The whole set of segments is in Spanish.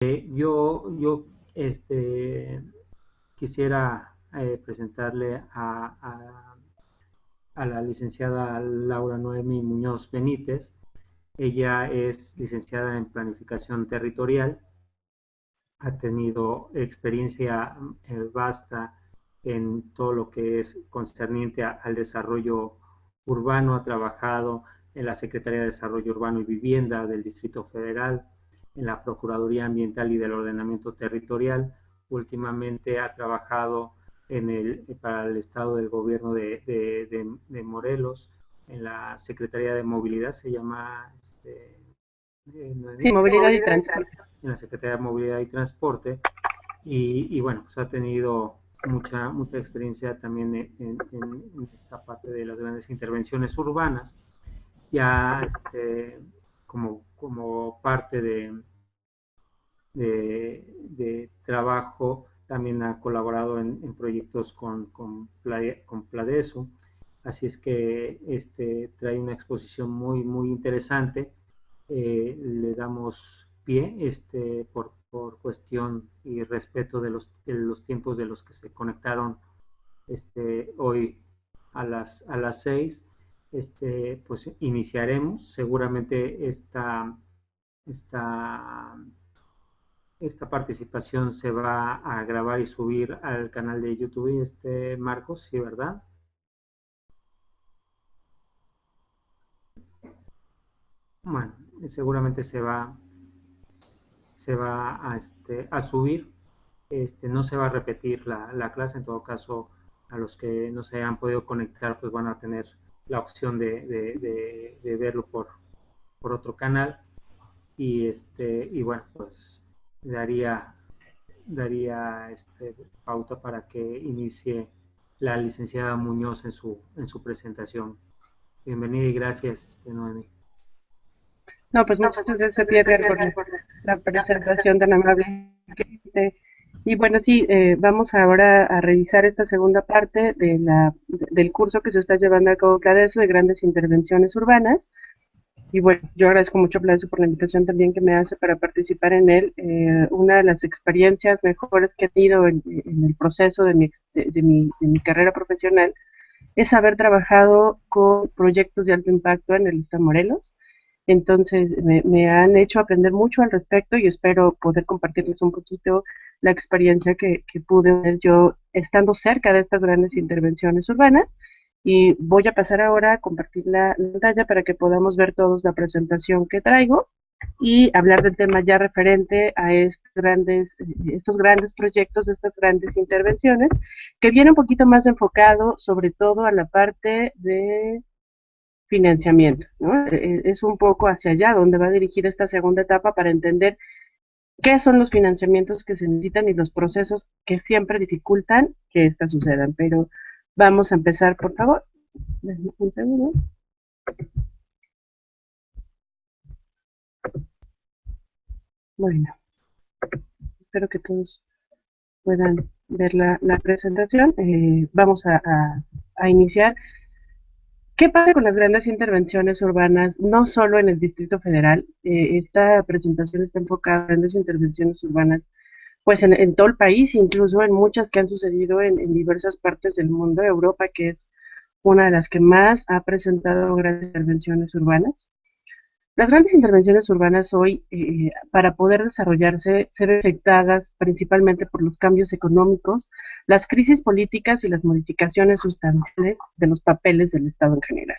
Yo quisiera presentarle a la licenciada Laura Noemi Muñoz Benítez. Ella es licenciada en Planificación Territorial, ha tenido experiencia vasta en todo lo que es concerniente al desarrollo urbano, ha trabajado en la Secretaría de Desarrollo Urbano y Vivienda del Distrito Federal, en la Procuraduría Ambiental y del Ordenamiento Territorial. Últimamente ha trabajado para el Estado del Gobierno de Morelos, en la Secretaría de Movilidad, se llama Sí, Noemí, movilidad y transporte. en la Secretaría de Movilidad y Transporte, y bueno, pues ha tenido mucha experiencia también en esta parte de las grandes intervenciones urbanas, ya como parte de trabajo, también ha colaborado en proyectos con Pladeso, así es que trae una exposición muy interesante. Le damos pie por cuestión y respeto de los tiempos de los que se conectaron hoy a las 6. Pues iniciaremos seguramente esta, esta participación se va a grabar y subir al canal de YouTube, Marcos, ¿sí, verdad? Bueno, seguramente se va a subir. No se va a repetir la clase. En todo caso, a los que no se hayan podido conectar, pues van a tener la opción de verlo por otro canal. Y bueno, pues daría pauta para que inicie la licenciada Muñoz en su presentación. Bienvenida y gracias, Noemi. No, pues muchas gracias a ti, Edgar, por la presentación tan amable que hiciste. Y bueno, sí, vamos ahora a revisar esta segunda parte del curso que se está llevando a cabo CADESO de grandes intervenciones urbanas. Y bueno, yo agradezco mucho a Plazo por la invitación también que me hace para participar en él. Una de las experiencias mejores que he tenido en el proceso de mi carrera profesional es haber trabajado con proyectos de alto impacto en el estado de Morelos. Entonces, me han hecho aprender mucho al respecto y espero poder compartirles un poquito la experiencia que pude ver yo estando cerca de estas grandes intervenciones urbanas. Y voy a pasar ahora a compartir la pantalla para que podamos ver todos la presentación que traigo y hablar del tema ya referente a estos grandes proyectos, estas grandes intervenciones, que viene un poquito más enfocado sobre todo a la parte de financiamiento, ¿no? Es un poco hacia allá donde va a dirigir esta segunda etapa para entender qué son los financiamientos que se necesitan y los procesos que siempre dificultan que éstas sucedan. Pero vamos a empezar, por favor. Denme un segundo. Bueno, espero que todos puedan ver la presentación. Vamos a iniciar. ¿Qué pasa con las grandes intervenciones urbanas, no solo en el Distrito Federal? Esta presentación está enfocada en grandes intervenciones urbanas, pues en todo el país, incluso en muchas que han sucedido en diversas partes del mundo. Europa, que es una de las que más ha presentado grandes intervenciones urbanas. Las grandes intervenciones urbanas hoy, para poder desarrollarse, se ven afectadas principalmente por los cambios económicos, las crisis políticas y las modificaciones sustanciales de los papeles del Estado en general.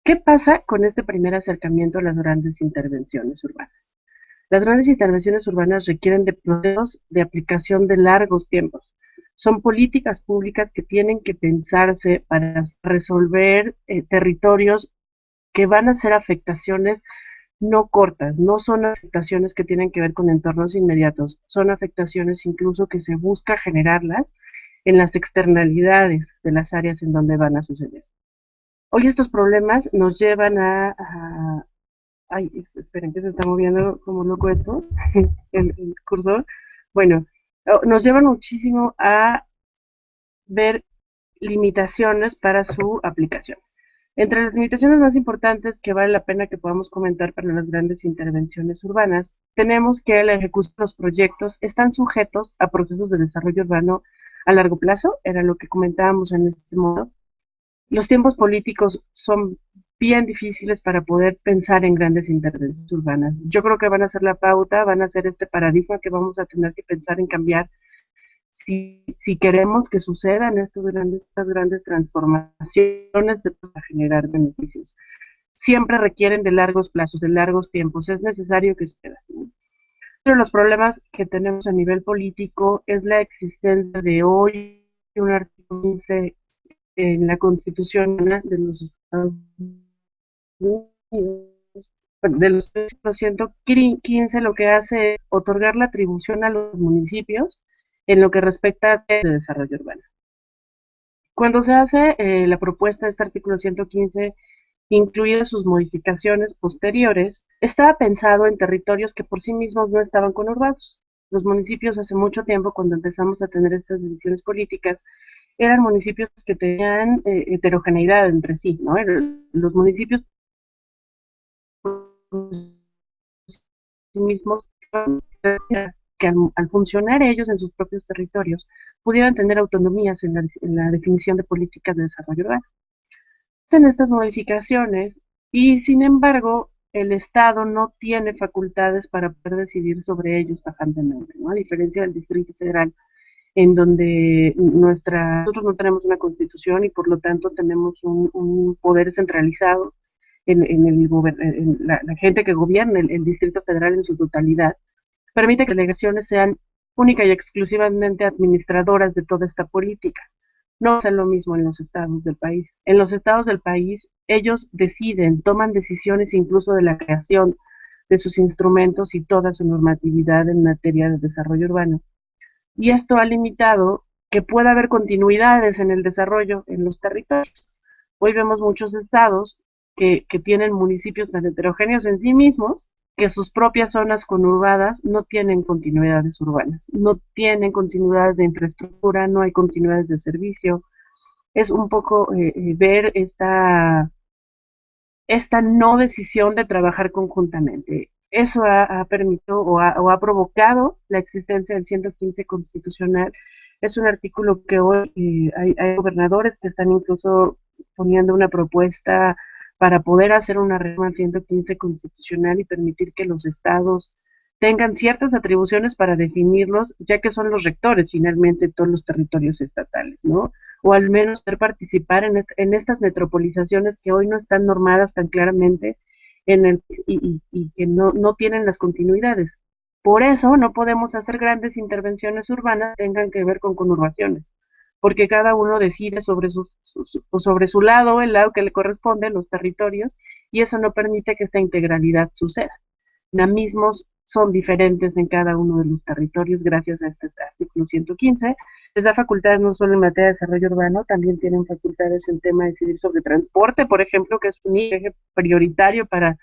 ¿Qué pasa con este primer acercamiento a las grandes intervenciones urbanas? Las grandes intervenciones urbanas requieren de procesos de aplicación de largos tiempos. Son políticas públicas que tienen que pensarse para resolver territorios que van a ser afectaciones no cortas, no son afectaciones que tienen que ver con entornos inmediatos, son afectaciones incluso que se busca generarlas en las externalidades de las áreas en donde van a suceder. Hoy estos problemas nos llevan ay, esperen que se está moviendo como loco esto, el cursor. Bueno, nos llevan muchísimo a ver limitaciones para su aplicación. Entre las limitaciones más importantes que vale la pena que podamos comentar para las grandes intervenciones urbanas, tenemos que la ejecución de los proyectos están sujetos a procesos de desarrollo urbano a largo plazo, era lo que comentábamos en este modo. Los tiempos políticos son bien difíciles para poder pensar en grandes intervenciones urbanas. Yo creo que van a ser la pauta, van a ser este paradigma que vamos a tener que pensar en cambiar si queremos que sucedan estas grandes transformaciones para generar beneficios. Siempre requieren de largos plazos, de largos tiempos, es necesario que suceda. Uno de los problemas que tenemos a nivel político es la existencia de hoy un artículo 15 en la Constitución de los Estados Unidos, de los 115, lo que hace es otorgar la atribución a los municipios en lo que respecta a de desarrollo urbano. Cuando se hace la propuesta de este artículo 115, incluidas sus modificaciones posteriores, estaba pensado en territorios que por sí mismos no estaban conurbados. Los municipios hace mucho tiempo, cuando empezamos a tener estas divisiones políticas, eran municipios que tenían heterogeneidad entre sí, ¿no? Los municipios mismos que al funcionar ellos en sus propios territorios pudieran tener autonomías en la definición de políticas de desarrollo urbano. En estas modificaciones y sin embargo el Estado no tiene facultades para poder decidir sobre ellos tajantemente, ¿no? A diferencia del Distrito Federal, en donde nosotros no tenemos una constitución y por lo tanto tenemos un poder centralizado en la gente que gobierna el Distrito Federal en su totalidad, permite que las delegaciones sean única y exclusivamente administradoras de toda esta política. No es lo mismo en los estados del país. En los estados del país, ellos deciden, toman decisiones incluso de la creación de sus instrumentos y toda su normatividad en materia de desarrollo urbano. Y esto ha limitado que pueda haber continuidades en el desarrollo en los territorios. Hoy vemos muchos estados que tienen municipios tan heterogéneos en sí mismos que sus propias zonas conurbadas no tienen continuidades urbanas, no tienen continuidades de infraestructura, no hay continuidades de servicio. Es un poco ver esta no decisión de trabajar conjuntamente. Eso ha permitido o ha provocado la existencia del 115 constitucional. Es un artículo que hoy hay gobernadores que están incluso poniendo una propuesta para poder hacer una reforma al 115 constitucional y permitir que los estados tengan ciertas atribuciones para definirlos, ya que son los rectores finalmente de todos los territorios estatales, ¿no? O al menos poder participar en estas metropolizaciones que hoy no están normadas tan claramente y que no tienen las continuidades. Por eso no podemos hacer grandes intervenciones urbanas que tengan que ver con conurbaciones, porque cada uno decide sobre su lado, el lado que le corresponde, los territorios, y eso no permite que esta integralidad suceda. Dinamismos son diferentes en cada uno de los territorios gracias a este artículo 115. Les da facultades no solo en materia de desarrollo urbano, también tienen facultades en tema de decidir sobre transporte, por ejemplo, que es un eje prioritario para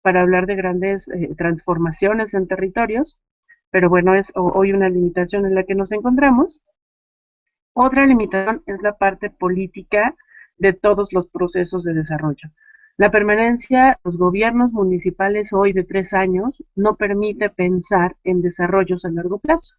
hablar de grandes transformaciones en territorios, pero bueno, es hoy una limitación en la que nos encontramos. Otra limitación es la parte política de todos los procesos de desarrollo. La permanencia de los gobiernos municipales hoy de 3 años no permite pensar en desarrollos a largo plazo.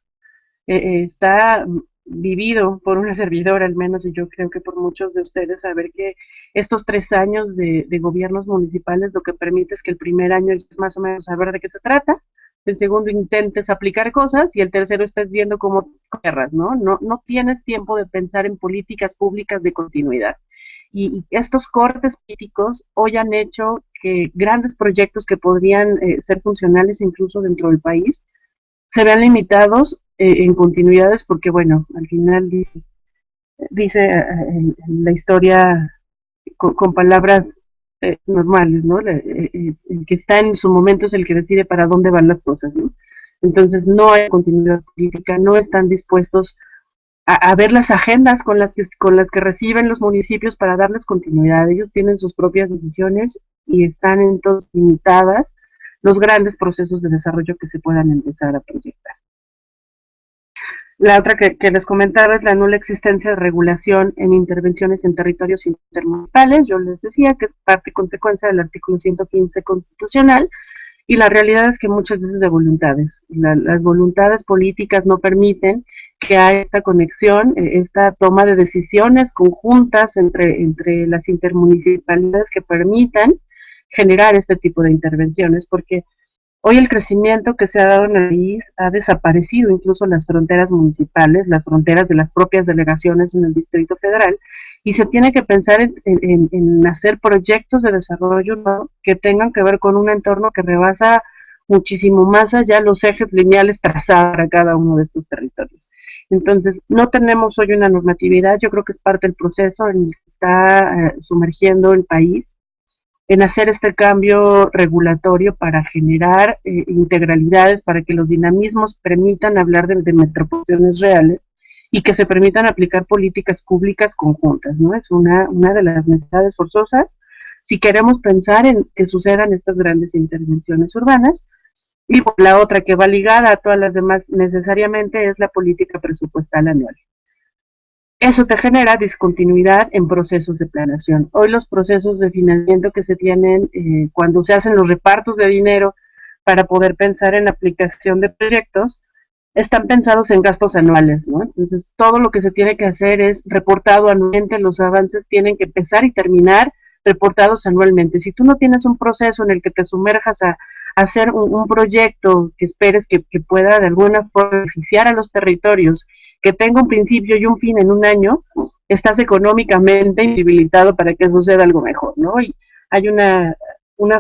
Está vivido por una servidora al menos, y yo creo que por muchos de ustedes, saber que estos 3 años de gobiernos municipales lo que permite es que el primer año es más o menos saber de qué se trata, el segundo intentes aplicar cosas y el tercero estás viendo cómo guerras, ¿no? No tienes tiempo de pensar en políticas públicas de continuidad. Y estos cortes políticos hoy han hecho que grandes proyectos que podrían ser funcionales incluso dentro del país se vean limitados en continuidades porque, bueno, al final dice la historia con palabras normales, ¿no? El que está en su momento es el que decide para dónde van las cosas, ¿no? Entonces no hay continuidad política, no están dispuestos a ver las agendas con las que reciben los municipios para darles continuidad. Ellos tienen sus propias decisiones y están entonces limitadas los grandes procesos de desarrollo que se puedan empezar a proyectar. La otra que les comentaba es la nula existencia de regulación en intervenciones en territorios intermunicipales. Yo les decía que es parte y consecuencia del artículo 115 constitucional, y la realidad es que muchas veces de voluntades. Las voluntades políticas no permiten que haya esta conexión, esta toma de decisiones conjuntas entre las intermunicipalidades que permitan generar este tipo de intervenciones, porque hoy el crecimiento que se ha dado en el país ha desaparecido incluso las fronteras municipales, las fronteras de las propias delegaciones en el Distrito Federal, y se tiene que pensar en hacer proyectos de desarrollo, ¿no?, que tengan que ver con un entorno que rebasa muchísimo más allá los ejes lineales trazados para cada uno de estos territorios. Entonces, no tenemos hoy una normatividad, yo creo que es parte del proceso en el que está sumergiendo el país, en hacer este cambio regulatorio para generar integralidades, para que los dinamismos permitan hablar de metropolizaciones reales y que se permitan aplicar políticas públicas conjuntas, ¿no? Es una de las necesidades forzosas si queremos pensar en que sucedan estas grandes intervenciones urbanas. Y la otra que va ligada a todas las demás necesariamente es la política presupuestal anual. Eso te genera discontinuidad en procesos de planeación. Hoy los procesos de financiamiento que se tienen cuando se hacen los repartos de dinero para poder pensar en la aplicación de proyectos, están pensados en gastos anuales, ¿no? Entonces, todo lo que se tiene que hacer es reportado anualmente, los avances tienen que empezar y terminar reportados anualmente. Si tú no tienes un proceso en el que te sumerjas a hacer un proyecto que esperes que pueda de alguna forma beneficiar a los territorios, que tenga un principio y un fin en un año, estás económicamente imposibilitado para que suceda algo mejor, ¿no? Y hay una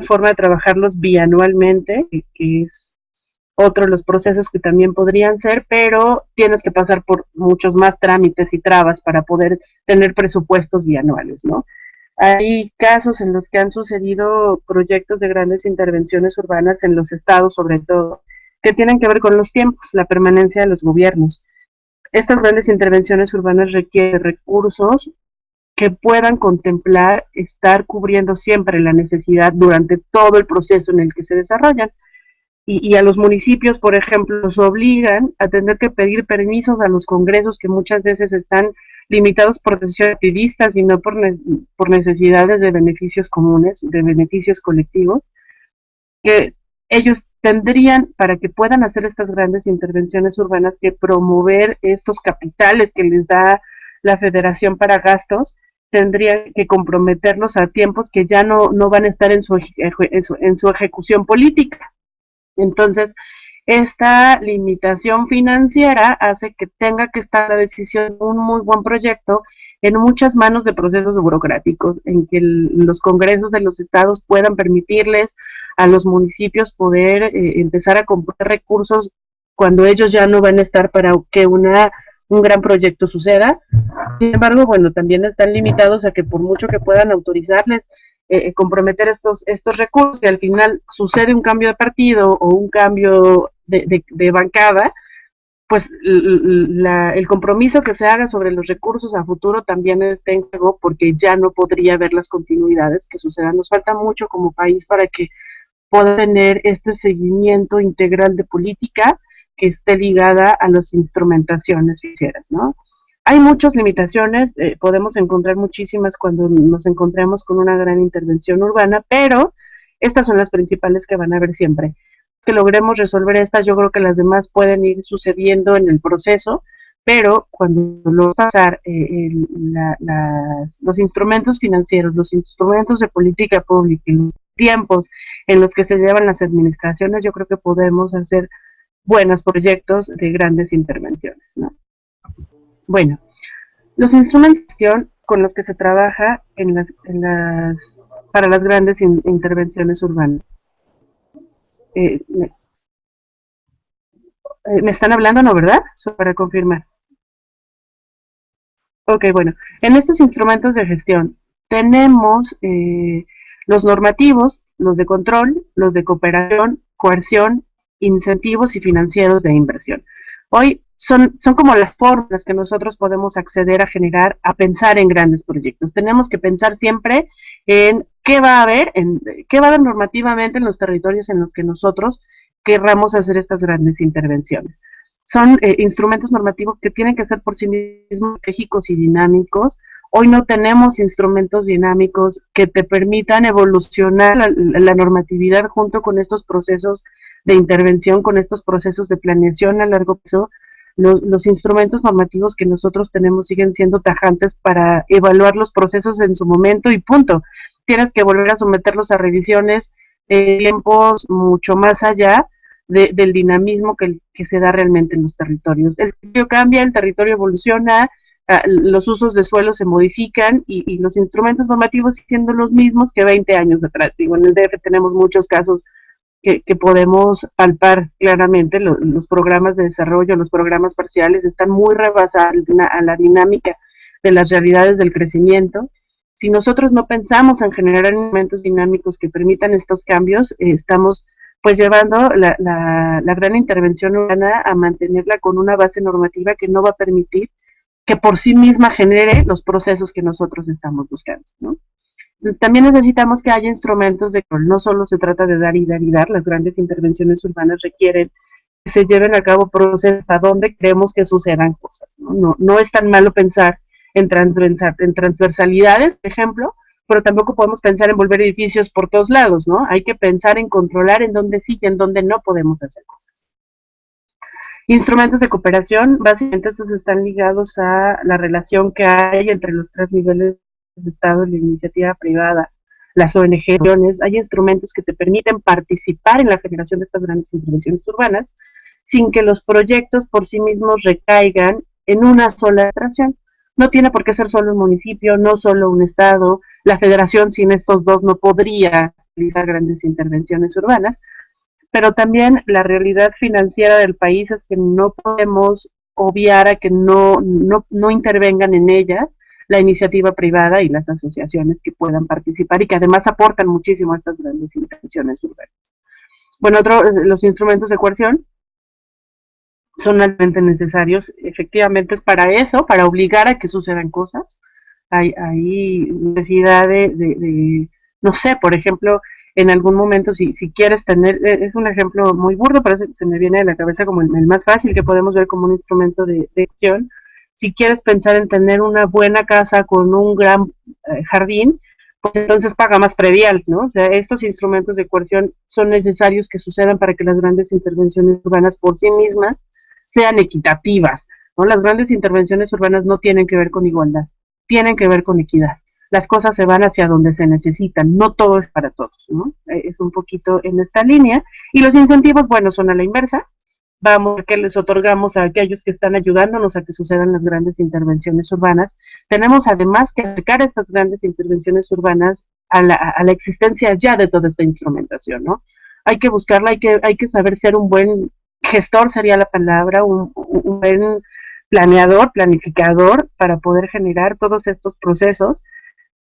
forma de trabajarlos bianualmente, que es otro de los procesos que también podrían ser, pero tienes que pasar por muchos más trámites y trabas para poder tener presupuestos bianuales, ¿no? Hay casos en los que han sucedido proyectos de grandes intervenciones urbanas en los estados, sobre todo, que tienen que ver con los tiempos, la permanencia de los gobiernos. Estas grandes intervenciones urbanas requieren recursos que puedan contemplar estar cubriendo siempre la necesidad durante todo el proceso en el que se desarrollan. Y a los municipios, por ejemplo, los obligan a tener que pedir permisos a los congresos que muchas veces están limitados por decisiones activistas y no por necesidades de beneficios comunes, de beneficios colectivos, que ellos tendrían, para que puedan hacer estas grandes intervenciones urbanas, que promover estos capitales que les da la federación para gastos, tendrían que comprometerlos a tiempos que ya no van a estar en su ejecución política. Entonces, esta limitación financiera hace que tenga que estar la decisión de un muy buen proyecto en muchas manos de procesos burocráticos, en que los congresos de los estados puedan permitirles a los municipios poder empezar a comprar recursos cuando ellos ya no van a estar para que un gran proyecto suceda. Sin embargo, bueno, también están limitados a que por mucho que puedan autorizarles comprometer estos recursos y al final sucede un cambio de partido o un cambio de bancada, pues el compromiso que se haga sobre los recursos a futuro también está en juego porque ya no podría haber las continuidades que sucedan. Nos falta mucho como país para que pueda tener este seguimiento integral de política que esté ligada a las instrumentaciones financieras, ¿no? Hay muchas limitaciones, podemos encontrar muchísimas cuando nos encontremos con una gran intervención urbana, pero estas son las principales que van a haber siempre. Que logremos resolver estas, yo creo que las demás pueden ir sucediendo en el proceso, pero cuando lo pasar los instrumentos financieros, los instrumentos de política pública, los tiempos en los que se llevan las administraciones, yo creo que podemos hacer buenos proyectos de grandes intervenciones, ¿no? Bueno, los instrumentos de gestión con los que se trabaja para las grandes intervenciones urbanas. ¿Me están hablando, no, verdad? Solo para confirmar. Ok, bueno, en estos instrumentos de gestión tenemos los normativos, los de control, los de cooperación, coerción, incentivos y financieros de inversión. Hoy son como las formas que nosotros podemos acceder a generar, a pensar en grandes proyectos. Tenemos que pensar siempre en qué va a haber normativamente en los territorios en los que nosotros querramos hacer estas grandes intervenciones. son instrumentos normativos que tienen que ser por sí mismos estratégicos y dinámicos. Hoy no tenemos instrumentos dinámicos que te permitan evolucionar la normatividad junto con estos procesos de intervención, con estos procesos de planeación a largo plazo. Los instrumentos normativos que nosotros tenemos siguen siendo tajantes para evaluar los procesos en su momento y punto. Tienes que volver a someterlos a revisiones en tiempos mucho más allá del dinamismo que se da realmente en los territorios. El territorio cambia, el territorio evoluciona, los usos de suelo se modifican y los instrumentos normativos siendo los mismos que 20 años atrás. Digo, en el DF tenemos muchos casos que podemos palpar claramente. Los programas de desarrollo, los programas parciales están muy rebasados a la dinámica de las realidades del crecimiento. Si nosotros no pensamos en generar elementos dinámicos que permitan estos cambios, estamos pues llevando la gran intervención urbana a mantenerla con una base normativa que no va a permitir que por sí misma genere los procesos que nosotros estamos buscando, ¿no? Entonces, también necesitamos que haya instrumentos de control. No solo se trata de dar y dar y dar, las grandes intervenciones urbanas requieren que se lleven a cabo procesos hasta donde creemos que sucedan cosas, ¿no? No es tan malo pensar en transversalidades, por ejemplo, pero tampoco podemos pensar en volver edificios por todos lados, ¿no? Hay que pensar en controlar en dónde sí y en dónde no podemos hacer cosas. Instrumentos de cooperación, básicamente estos están ligados a la relación que hay entre los tres niveles de Estado y la iniciativa privada, las ONGs. Hay instrumentos que te permiten participar en la generación de estas grandes intervenciones urbanas sin que los proyectos por sí mismos recaigan en una sola administración. No tiene por qué ser solo un municipio, no solo un estado. La federación sin estos dos no podría realizar grandes intervenciones urbanas, pero también la realidad financiera del país es que no podemos obviar a que no intervengan en ella la iniciativa privada y las asociaciones que puedan participar y que además aportan muchísimo a estas grandes intervenciones urbanas. Bueno, los instrumentos de coerción son altamente necesarios. Efectivamente es para eso, para obligar a que sucedan cosas. Hay necesidad no sé, por ejemplo, en algún momento, si quieres tener, es un ejemplo muy burdo, pero se me viene a la cabeza como el más fácil que podemos ver como un instrumento de acción. Si quieres pensar en tener una buena casa con un gran jardín, pues entonces paga más predial, ¿no? O sea, estos instrumentos de coerción son necesarios que sucedan para que las grandes intervenciones urbanas por sí mismas sean equitativas, ¿no? Las grandes intervenciones urbanas no tienen que ver con igualdad, tienen que ver con equidad. Las cosas se van hacia donde se necesitan, no todo es para todos, ¿no? Es un poquito en esta línea. Y los incentivos, bueno, son a la inversa. Vamos, que les otorgamos a aquellos que están ayudándonos a que sucedan las grandes intervenciones urbanas. Tenemos además que acercar estas grandes intervenciones urbanas a la existencia ya de toda esta instrumentación, ¿no? Hay que buscarla, hay que saber ser un buen gestor, sería la palabra, un buen planeador, planificador, para poder generar todos estos procesos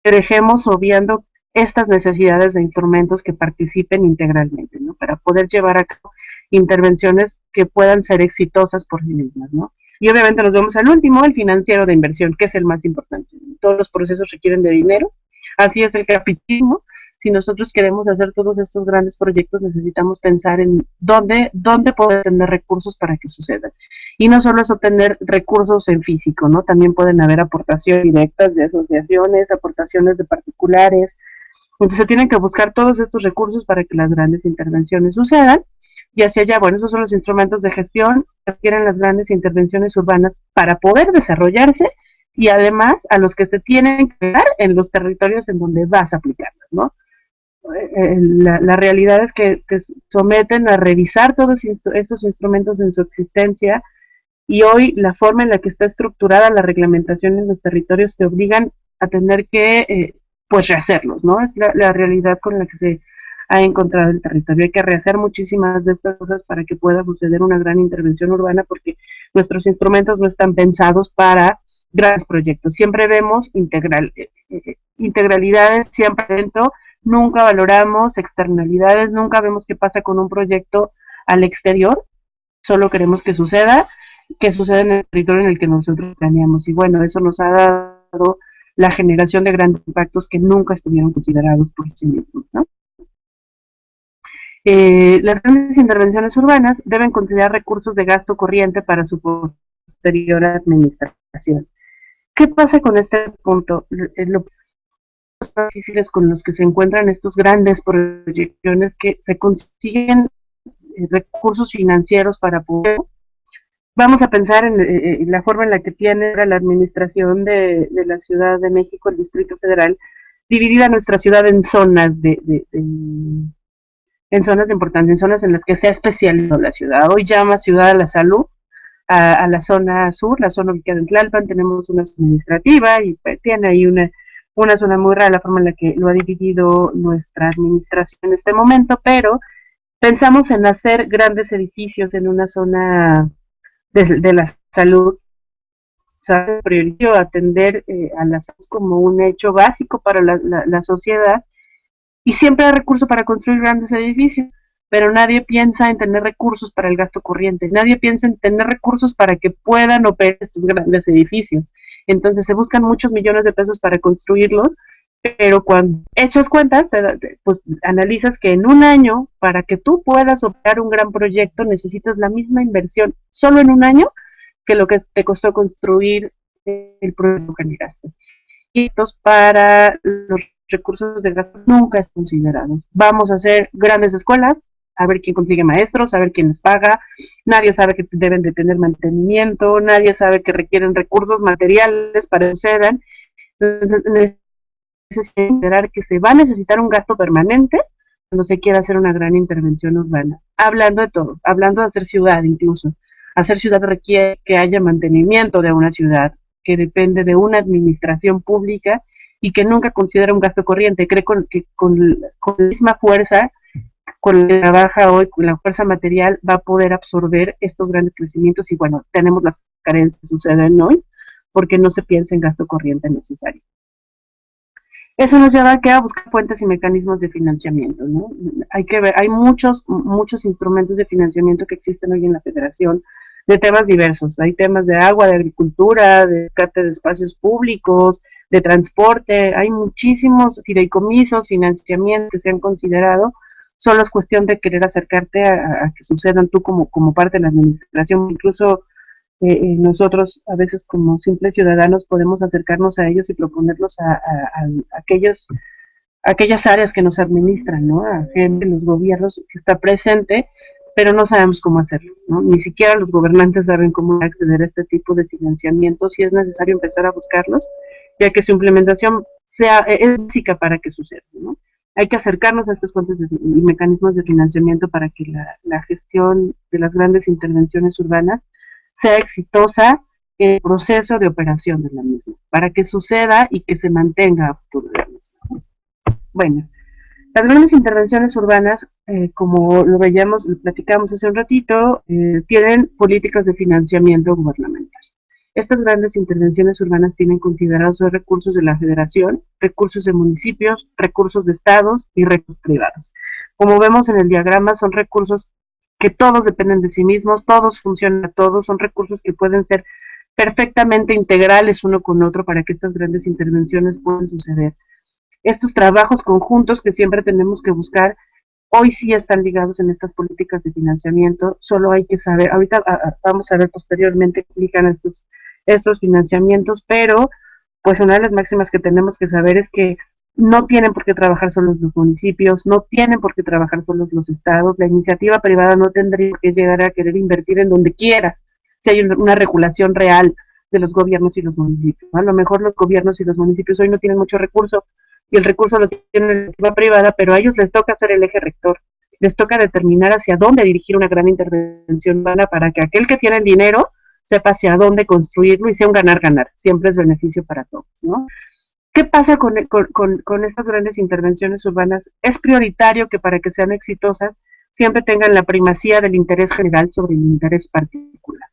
que dejemos obviando estas necesidades de instrumentos que participen integralmente, ¿no? Para poder llevar a cabo intervenciones que puedan ser exitosas por sí mismas, ¿no? Y obviamente nos vemos al último, el financiero de inversión, que es el más importante. Todos los procesos requieren de dinero, así es el capitalismo. Si nosotros queremos hacer todos estos grandes proyectos, necesitamos pensar en dónde poder tener recursos para que sucedan. Y no solo es obtener recursos en físico, ¿no? También pueden haber aportaciones directas de asociaciones, aportaciones de particulares. Entonces se tienen que buscar todos estos recursos para que las grandes intervenciones sucedan. Y hacia allá, bueno, esos son los instrumentos de gestión que requieren las grandes intervenciones urbanas para poder desarrollarse y además a los que se tienen que dar en los territorios en donde vas a aplicarlas, ¿no? La realidad es que te someten a revisar todos estos instrumentos en su existencia y hoy la forma en la que está estructurada la reglamentación en los territorios te obligan a tener que pues rehacerlos, ¿no? Es la realidad con la que se ha encontrado el territorio. Hay que rehacer muchísimas de estas cosas para que pueda suceder una gran intervención urbana porque nuestros instrumentos no están pensados para grandes proyectos. Siempre vemos integralidades siempre dentro, nunca valoramos externalidades, nunca vemos qué pasa con un proyecto al exterior, solo queremos que suceda en el territorio en el que nosotros planeamos. Y bueno, eso nos ha dado la generación de grandes impactos que nunca estuvieron considerados por sí mismos, ¿no? Las grandes intervenciones urbanas deben considerar recursos de gasto corriente para su posterior administración. ¿Qué pasa con este punto? Los difíciles con los que se encuentran estos grandes proyecciones que se consiguen recursos financieros para poder. Vamos a pensar en la forma en la que tiene la administración de la Ciudad de México, el Distrito Federal, dividida nuestra ciudad en zonas en zonas de importancia, en zonas en las que se ha especializado la ciudad. Hoy llama Ciudad de la Salud a la zona sur, la zona ubicada en Tlalpan, tenemos una zona administrativa y pues, tiene ahí una zona muy rara la forma en la que lo ha dividido nuestra administración en este momento, pero pensamos en hacer grandes edificios en una zona de la salud, ¿sabes? Priorizó atender a la salud como un hecho básico para la sociedad y siempre hay recursos para construir grandes edificios, pero nadie piensa en tener recursos para el gasto corriente, nadie piensa en tener recursos para que puedan operar estos grandes edificios. Entonces se buscan muchos millones de pesos para construirlos, pero cuando echas cuentas, pues analizas que en un año, para que tú puedas operar un gran proyecto, necesitas la misma inversión solo en un año que lo que te costó construir el proyecto que generaste. Y entonces para los recursos de gasto nunca es considerado. Vamos a hacer grandes escuelas, a ver quién consigue maestros, a ver quién les paga, nadie sabe que deben de tener mantenimiento, nadie sabe que requieren recursos materiales para que sucedan. Entonces, considerar que se va a necesitar un gasto permanente cuando se quiera hacer una gran intervención urbana. Hablando de todo, hablando de hacer ciudad incluso. Hacer ciudad requiere que haya mantenimiento de una ciudad, que depende de una administración pública y que nunca considera un gasto corriente. Cree que con la misma fuerza con la que trabaja hoy, con la fuerza material, va a poder absorber estos grandes crecimientos y bueno, tenemos las carencias que suceden hoy porque no se piensa en gasto corriente necesario. Eso nos lleva a buscar fuentes y mecanismos de financiamiento, ¿no? Hay que ver, hay muchos instrumentos de financiamiento que existen hoy en la Federación de temas diversos. Hay temas de agua, de agricultura, de rescate de espacios públicos, de transporte. Hay muchísimos fideicomisos, financiamientos que se han considerado. Solo es cuestión de querer acercarte a que sucedan tú como parte de la administración. Incluso nosotros a veces como simples ciudadanos podemos acercarnos a ellos y proponerlos a aquellas áreas que nos administran, ¿no? A gente de los gobiernos que está presente, pero no sabemos cómo hacerlo, ¿no? Ni siquiera los gobernantes saben cómo acceder a este tipo de financiamiento, si es necesario empezar a buscarlos, ya que su implementación es básica para que suceda, ¿no? Hay que acercarnos a estas fuentes y mecanismos de financiamiento para que la gestión de las grandes intervenciones urbanas sea exitosa el proceso de operación de la misma, para que suceda y que se mantenga a futuro de la misma. Bueno, las grandes intervenciones urbanas, como lo veíamos, lo platicamos hace un ratito, tienen políticas de financiamiento gubernamental. Estas grandes intervenciones urbanas tienen considerados los recursos de la federación, recursos de municipios, recursos de estados y recursos privados. Como vemos en el diagrama, son recursos que todos dependen de sí mismos, todos funcionan, todos son recursos que pueden ser perfectamente integrales uno con otro para que estas grandes intervenciones puedan suceder. Estos trabajos conjuntos que siempre tenemos que buscar, hoy sí están ligados en estas políticas de financiamiento, solo hay que saber, ahorita vamos a ver posteriormente qué implican estos financiamientos, pero pues una de las máximas que tenemos que saber es que no tienen por qué trabajar solo los municipios, no tienen por qué trabajar solo los estados, la iniciativa privada no tendría que llegar a querer invertir en donde quiera, si hay una regulación real de los gobiernos y los municipios. A lo mejor los gobiernos y los municipios hoy no tienen mucho recurso y el recurso lo tiene la iniciativa privada, pero a ellos les toca ser el eje rector, les toca determinar hacia dónde dirigir una gran intervención urbana para que aquel que tiene el dinero sepa hacia dónde construirlo y sea un ganar-ganar, siempre es beneficio para todos, ¿no? ¿Qué pasa con estas grandes intervenciones urbanas? Es prioritario que para que sean exitosas siempre tengan la primacía del interés general sobre el interés particular.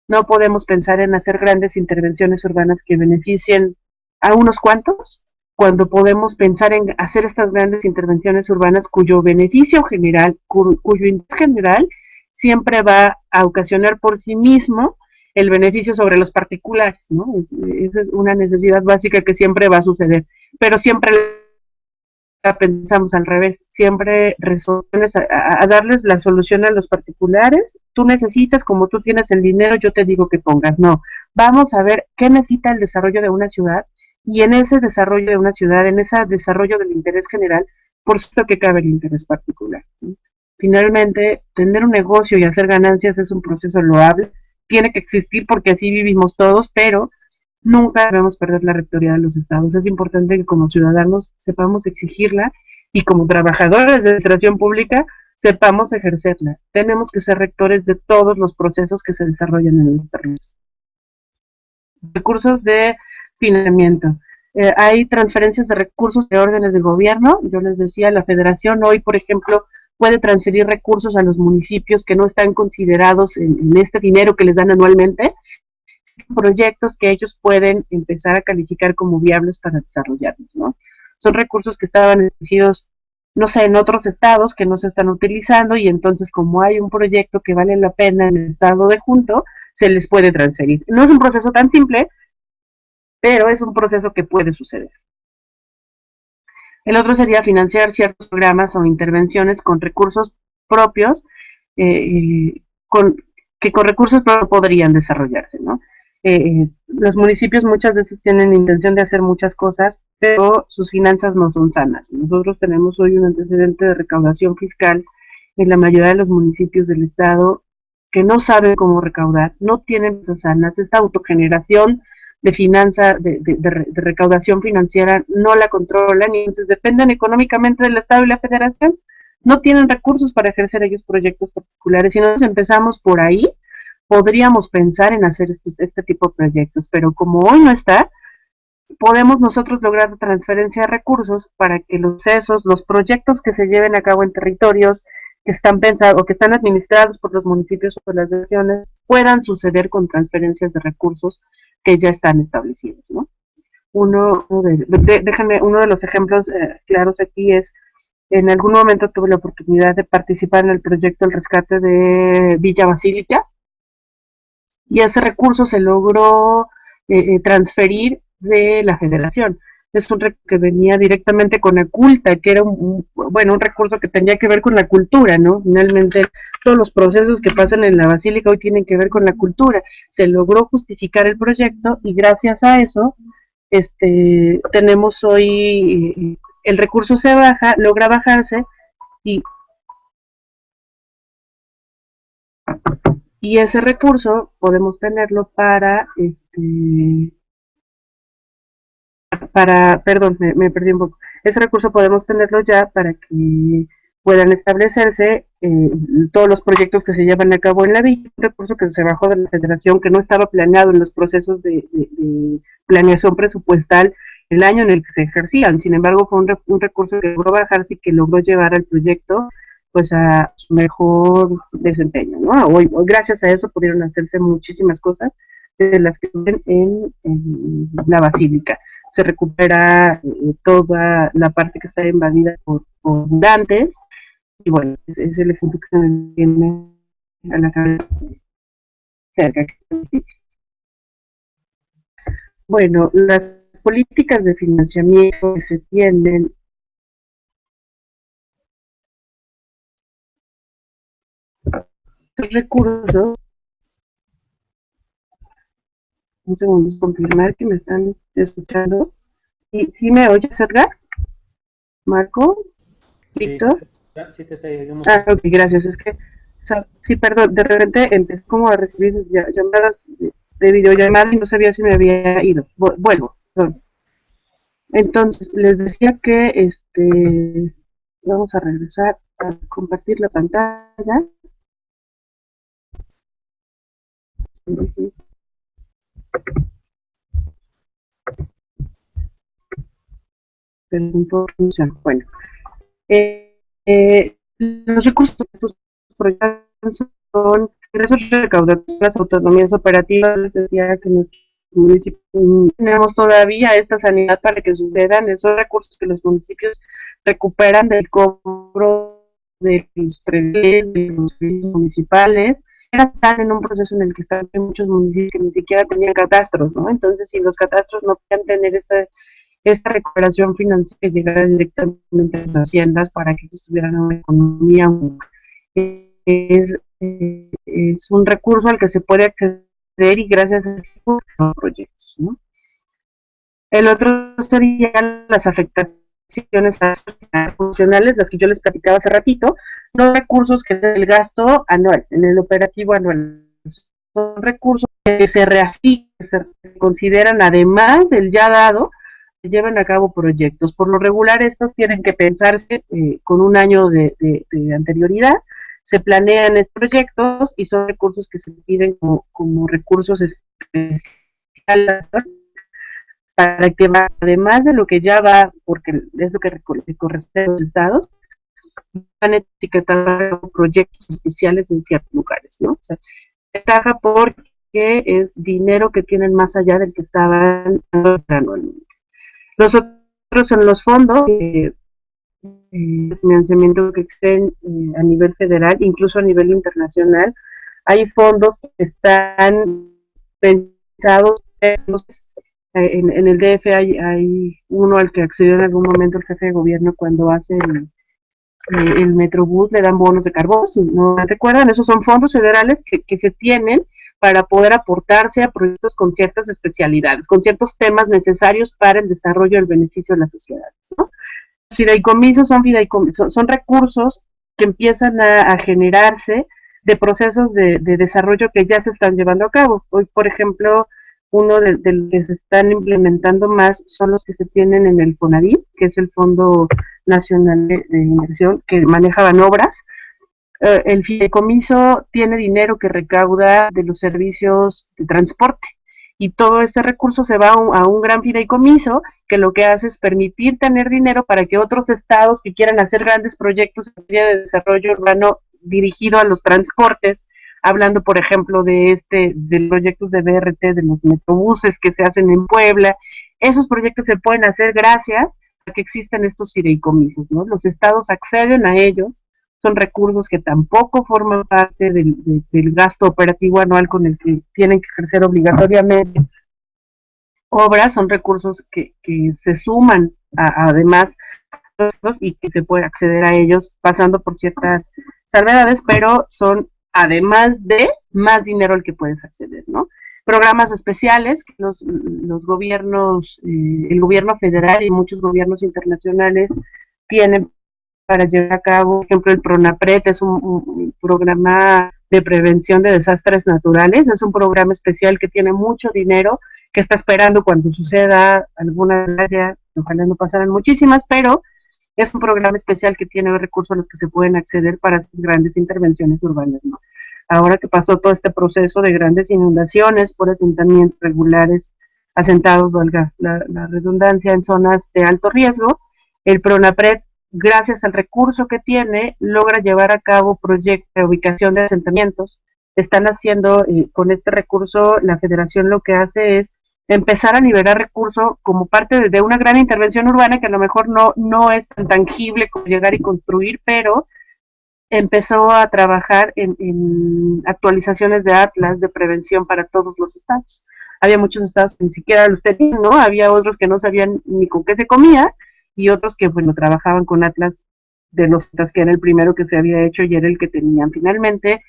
No podemos pensar en hacer grandes intervenciones urbanas que beneficien a unos cuantos, cuando podemos pensar en hacer estas grandes intervenciones urbanas cuyo beneficio general, cuyo interés general siempre va a ocasionar por sí mismo el beneficio sobre los particulares, ¿no? Esa es una necesidad básica que siempre va a suceder, pero siempre pensamos al revés, siempre resoluciones a darles la solución a los particulares. Tú necesitas, como tú tienes el dinero, yo te digo que pongas. No, vamos a ver qué necesita el desarrollo de una ciudad, y en ese desarrollo de una ciudad, en ese desarrollo del interés general, por supuesto que cabe el interés particular, ¿sí? Finalmente, tener un negocio y hacer ganancias es un proceso loable, tiene que existir porque así vivimos todos, pero nunca debemos perder la rectoría de los estados. Es importante que como ciudadanos sepamos exigirla, y como trabajadores de administración pública sepamos ejercerla. Tenemos que ser rectores de todos los procesos que se desarrollan en el desarrollo. Recursos de financiamiento. Hay transferencias de recursos de órdenes de gobierno. Yo les decía, la federación hoy, por ejemplo, puede transferir recursos a los municipios que no están considerados en este dinero que les dan anualmente, proyectos que ellos pueden empezar a calificar como viables para desarrollarlos, ¿no? Son recursos que estaban establecidos, no sé, en otros estados que no se están utilizando, y entonces como hay un proyecto que vale la pena en el estado de junto, se les puede transferir. No es un proceso tan simple, pero es un proceso que puede suceder. El otro sería financiar ciertos programas o intervenciones con recursos propios, con, que con recursos no podrían desarrollarse, ¿no? Los municipios muchas veces tienen intención de hacer muchas cosas, pero sus finanzas no son sanas. Nosotros tenemos hoy un antecedente de recaudación fiscal en la mayoría de los municipios del estado que no saben cómo recaudar, no tienen esas sanas, esta autogeneración de finanza, de recaudación financiera, no la controlan, y entonces dependen económicamente del Estado y la Federación, no tienen recursos para ejercer ellos proyectos particulares. Si nosotros empezamos por ahí, podríamos pensar en hacer este tipo de proyectos, pero como hoy no está, podemos nosotros lograr transferencia de recursos para que los proyectos que se lleven a cabo en territorios que están pensados o que están administrados por los municipios o por las naciones puedan suceder con transferencias de recursos que ya están establecidos, ¿no? Déjenme, uno de los ejemplos claros aquí es, en algún momento tuve la oportunidad de participar en el proyecto El Rescate de Villa Basílica, y ese recurso se logró transferir de la federación. Es un recurso que venía directamente con la culta, que era un recurso que tenía que ver con la cultura, ¿no? Finalmente, todos los procesos que pasan en la basílica hoy tienen que ver con la cultura. Se logró justificar el proyecto, y gracias a eso, tenemos hoy, el recurso se baja, logra bajarse, y ese recurso podemos tenerlo perdón, me perdí un poco. Ese recurso podemos tenerlo ya para que puedan establecerse todos los proyectos que se llevan a cabo en la villa. Un recurso que se bajó de la federación, que no estaba planeado en los procesos de planeación presupuestal el año en el que se ejercían. Sin embargo, fue un recurso que logró bajarse y que logró llevar al proyecto pues a su mejor desempeño, ¿no? Hoy, gracias a eso pudieron hacerse muchísimas cosas de las que ven en la basílica. Se recupera toda la parte que está invadida por mutantes, y bueno, es el ejemplo que se me viene a la cabeza cerca. Bueno, las políticas de financiamiento que se tienen, los recursos, un segundo, confirmar que me están escuchando. ¿Sí me oyes, Edgar? ¿Marco? ¿Víctor? Sí, te seguimos. Ok, gracias. Es que, sí, perdón, de repente empecé como a recibir llamadas de videollamada y no sabía si me había ido. Vuelvo, perdón. Entonces, les decía que vamos a regresar a compartir la pantalla. Bueno, los recursos de estos proyectos son ingresos recaudatorios, las autonomías operativas. Les decía que nuestros municipios tenemos todavía esta sanidad para que sucedan esos recursos que los municipios recuperan del cobro de los privilegios de los servicios municipales. Están en un proceso en el que están muchos municipios que ni siquiera tenían catastros, ¿no? Entonces, si los catastros no pueden tener esta recuperación financiera llegara directamente a las haciendas para que estuvieran en una economía. Es un recurso al que se puede acceder y gracias a este tipo de proyectos, ¿no? El otro serían las afectaciones funcionales, las que yo les platicaba hace ratito, los recursos que es el gasto anual, en el operativo anual. Son recursos que se reasignan, que se consideran además del ya dado, se llevan a cabo proyectos. Por lo regular, estos tienen que pensarse con un año de anterioridad. Se planean estos proyectos y son recursos que se piden como recursos especiales para que va, además de lo que ya va, porque es lo que corresponde a los estados, van a etiquetar proyectos especiales en ciertos lugares, ¿no? O sea, ventaja porque es dinero que tienen más allá del que estaban anualmente. Los otros son los fondos de financiamiento que existen a nivel federal, incluso a nivel internacional. Hay fondos que están pensados en el DF hay uno al que accedió en algún momento el jefe de gobierno cuando hace el Metrobús, le dan bonos de carbón, si no recuerdan, esos son fondos federales que se tienen para poder aportarse a proyectos con ciertas especialidades, con ciertos temas necesarios para el desarrollo y el beneficio de la sociedad, ¿no? Los fideicomisos son recursos que empiezan a generarse de procesos de desarrollo que ya se están llevando a cabo. Hoy, por ejemplo, uno de los que se están implementando más son los que se tienen en el FONAVIT, que es el Fondo Nacional de Inversión, que manejaban obras. El fideicomiso tiene dinero que recauda de los servicios de transporte y todo ese recurso se va a un gran fideicomiso que lo que hace es permitir tener dinero para que otros estados que quieran hacer grandes proyectos de desarrollo urbano dirigido a los transportes, hablando por ejemplo de proyectos de BRT, de los metrobuses que se hacen en Puebla, esos proyectos se pueden hacer gracias a que existen estos fideicomisos, ¿no? Los estados acceden a ellos, son recursos que tampoco forman parte del gasto operativo anual con el que tienen que ejercer obligatoriamente obras, son recursos que se suman además y que se puede acceder a ellos pasando por ciertas salvedades, pero son además de más dinero al que puedes acceder, ¿no? Programas especiales que los gobiernos, el gobierno federal y muchos gobiernos internacionales tienen para llevar a cabo, por ejemplo, el PRONAPRED es un programa de prevención de desastres naturales, es un programa especial que tiene mucho dinero, que está esperando cuando suceda alguna desgracia, ojalá no pasaran muchísimas, pero es un programa especial que tiene recursos a los que se pueden acceder para estas grandes intervenciones urbanas, ¿no? Ahora que pasó todo este proceso de grandes inundaciones por asentamientos regulares, asentados, valga la redundancia, en zonas de alto riesgo, el PRONAPRED, gracias al recurso que tiene, logra llevar a cabo proyectos de ubicación de asentamientos. Están haciendo, con este recurso, la federación lo que hace es empezar a liberar recursos como parte de una gran intervención urbana que a lo mejor no es tan tangible como llegar y construir, pero empezó a trabajar en actualizaciones de atlas de prevención para todos los estados. Había muchos estados que ni siquiera los tenían, ¿no? Había otros que no sabían ni con qué se comía y otros que, bueno, trabajaban con atlas de los que era el primero que se había hecho y era el que tenían. Finalmente,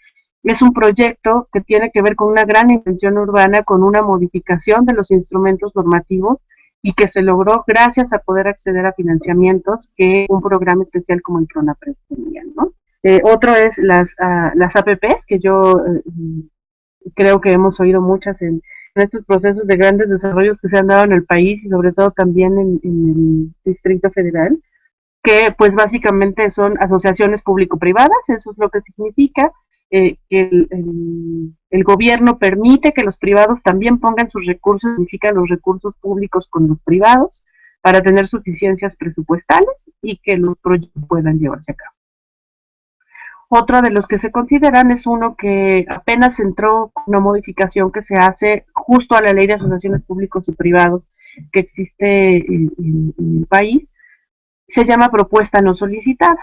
es un proyecto que tiene que ver con una gran intención urbana, con una modificación de los instrumentos normativos y que se logró gracias a poder acceder a financiamientos que un programa especial como el PRONAPRED tenía, ¿no? Otro es las APPs, que yo creo que hemos oído muchas en estos procesos de grandes desarrollos que se han dado en el país y sobre todo también en el Distrito Federal, que pues básicamente son asociaciones público-privadas, eso es lo que significa, que el gobierno permite que los privados también pongan sus recursos, significa los recursos públicos con los privados, para tener suficiencias presupuestales y que los proyectos puedan llevarse a cabo. Otro de los que se consideran es uno que apenas entró con una modificación que se hace justo a la ley de asociaciones públicos y privados que existe en el país, se llama propuesta no solicitada.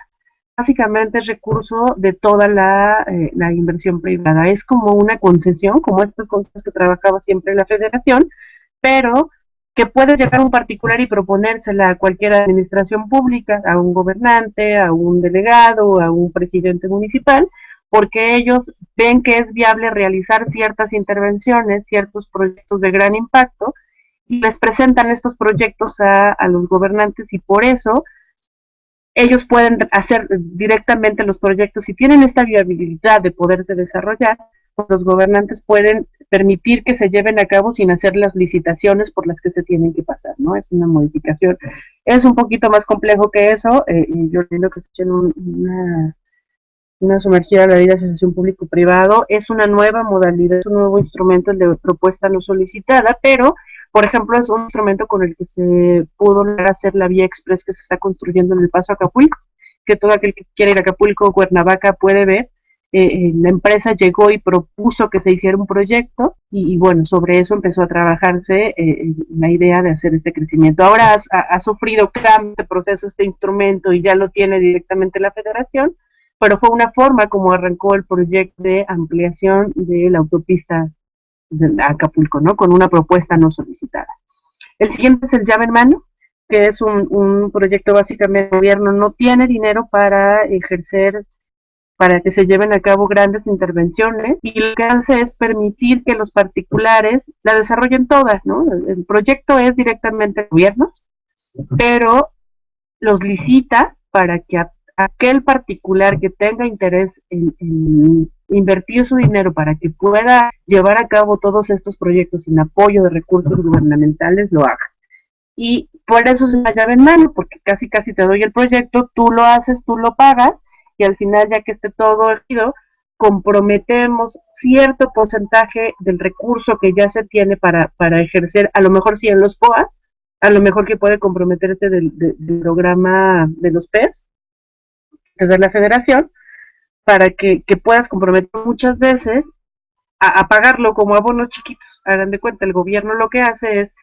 Básicamente es recurso de toda la inversión privada. Es como una concesión, como estas concesiones que trabajaba siempre la federación, pero que puede llegar un particular y proponérsela a cualquier administración pública, a un gobernante, a un delegado, a un presidente municipal, porque ellos ven que es viable realizar ciertas intervenciones, ciertos proyectos de gran impacto, y les presentan estos proyectos a los gobernantes y por eso ellos pueden hacer directamente los proyectos. Si tienen esta viabilidad de poderse desarrollar, pues los gobernantes pueden permitir que se lleven a cabo sin hacer las licitaciones por las que se tienen que pasar, ¿no? Es una modificación. Es un poquito más complejo que eso, y yo entiendo que se echen una sumergida a la ley de asociación público-privado. Es una nueva modalidad, es un nuevo instrumento, el de propuesta no solicitada, pero por ejemplo, es un instrumento con el que se pudo lograr hacer la vía express que se está construyendo en el Paso a Acapulco, que todo aquel que quiera ir a Acapulco o Cuernavaca puede ver. La empresa llegó y propuso que se hiciera un proyecto y bueno, sobre eso empezó a trabajarse la idea de hacer este crecimiento. Ahora ha sufrido cambio de proceso este instrumento y ya lo tiene directamente la federación, pero fue una forma como arrancó el proyecto de ampliación de la autopista de Acapulco, ¿no? Con una propuesta no solicitada. El siguiente es el llave en mano, que es un proyecto básicamente el gobierno no tiene dinero para ejercer, para que se lleven a cabo grandes intervenciones y lo que hace es permitir que los particulares la desarrollen todas, ¿no? El proyecto es directamente gobiernos, pero los licita para que aquel particular que tenga interés en invertir su dinero para que pueda llevar a cabo todos estos proyectos sin apoyo de recursos gubernamentales lo haga. Y por eso es una llave en mano, porque casi casi te doy el proyecto, tú lo haces, tú lo pagas, y al final, ya que esté todo elegido, comprometemos cierto porcentaje del recurso que ya se tiene para ejercer, a lo mejor sí en los POAS, a lo mejor que puede comprometerse del programa de los PES, de la federación, para que puedas comprometer muchas veces a pagarlo como abonos chiquitos. Hagan de cuenta, el gobierno lo que hace es,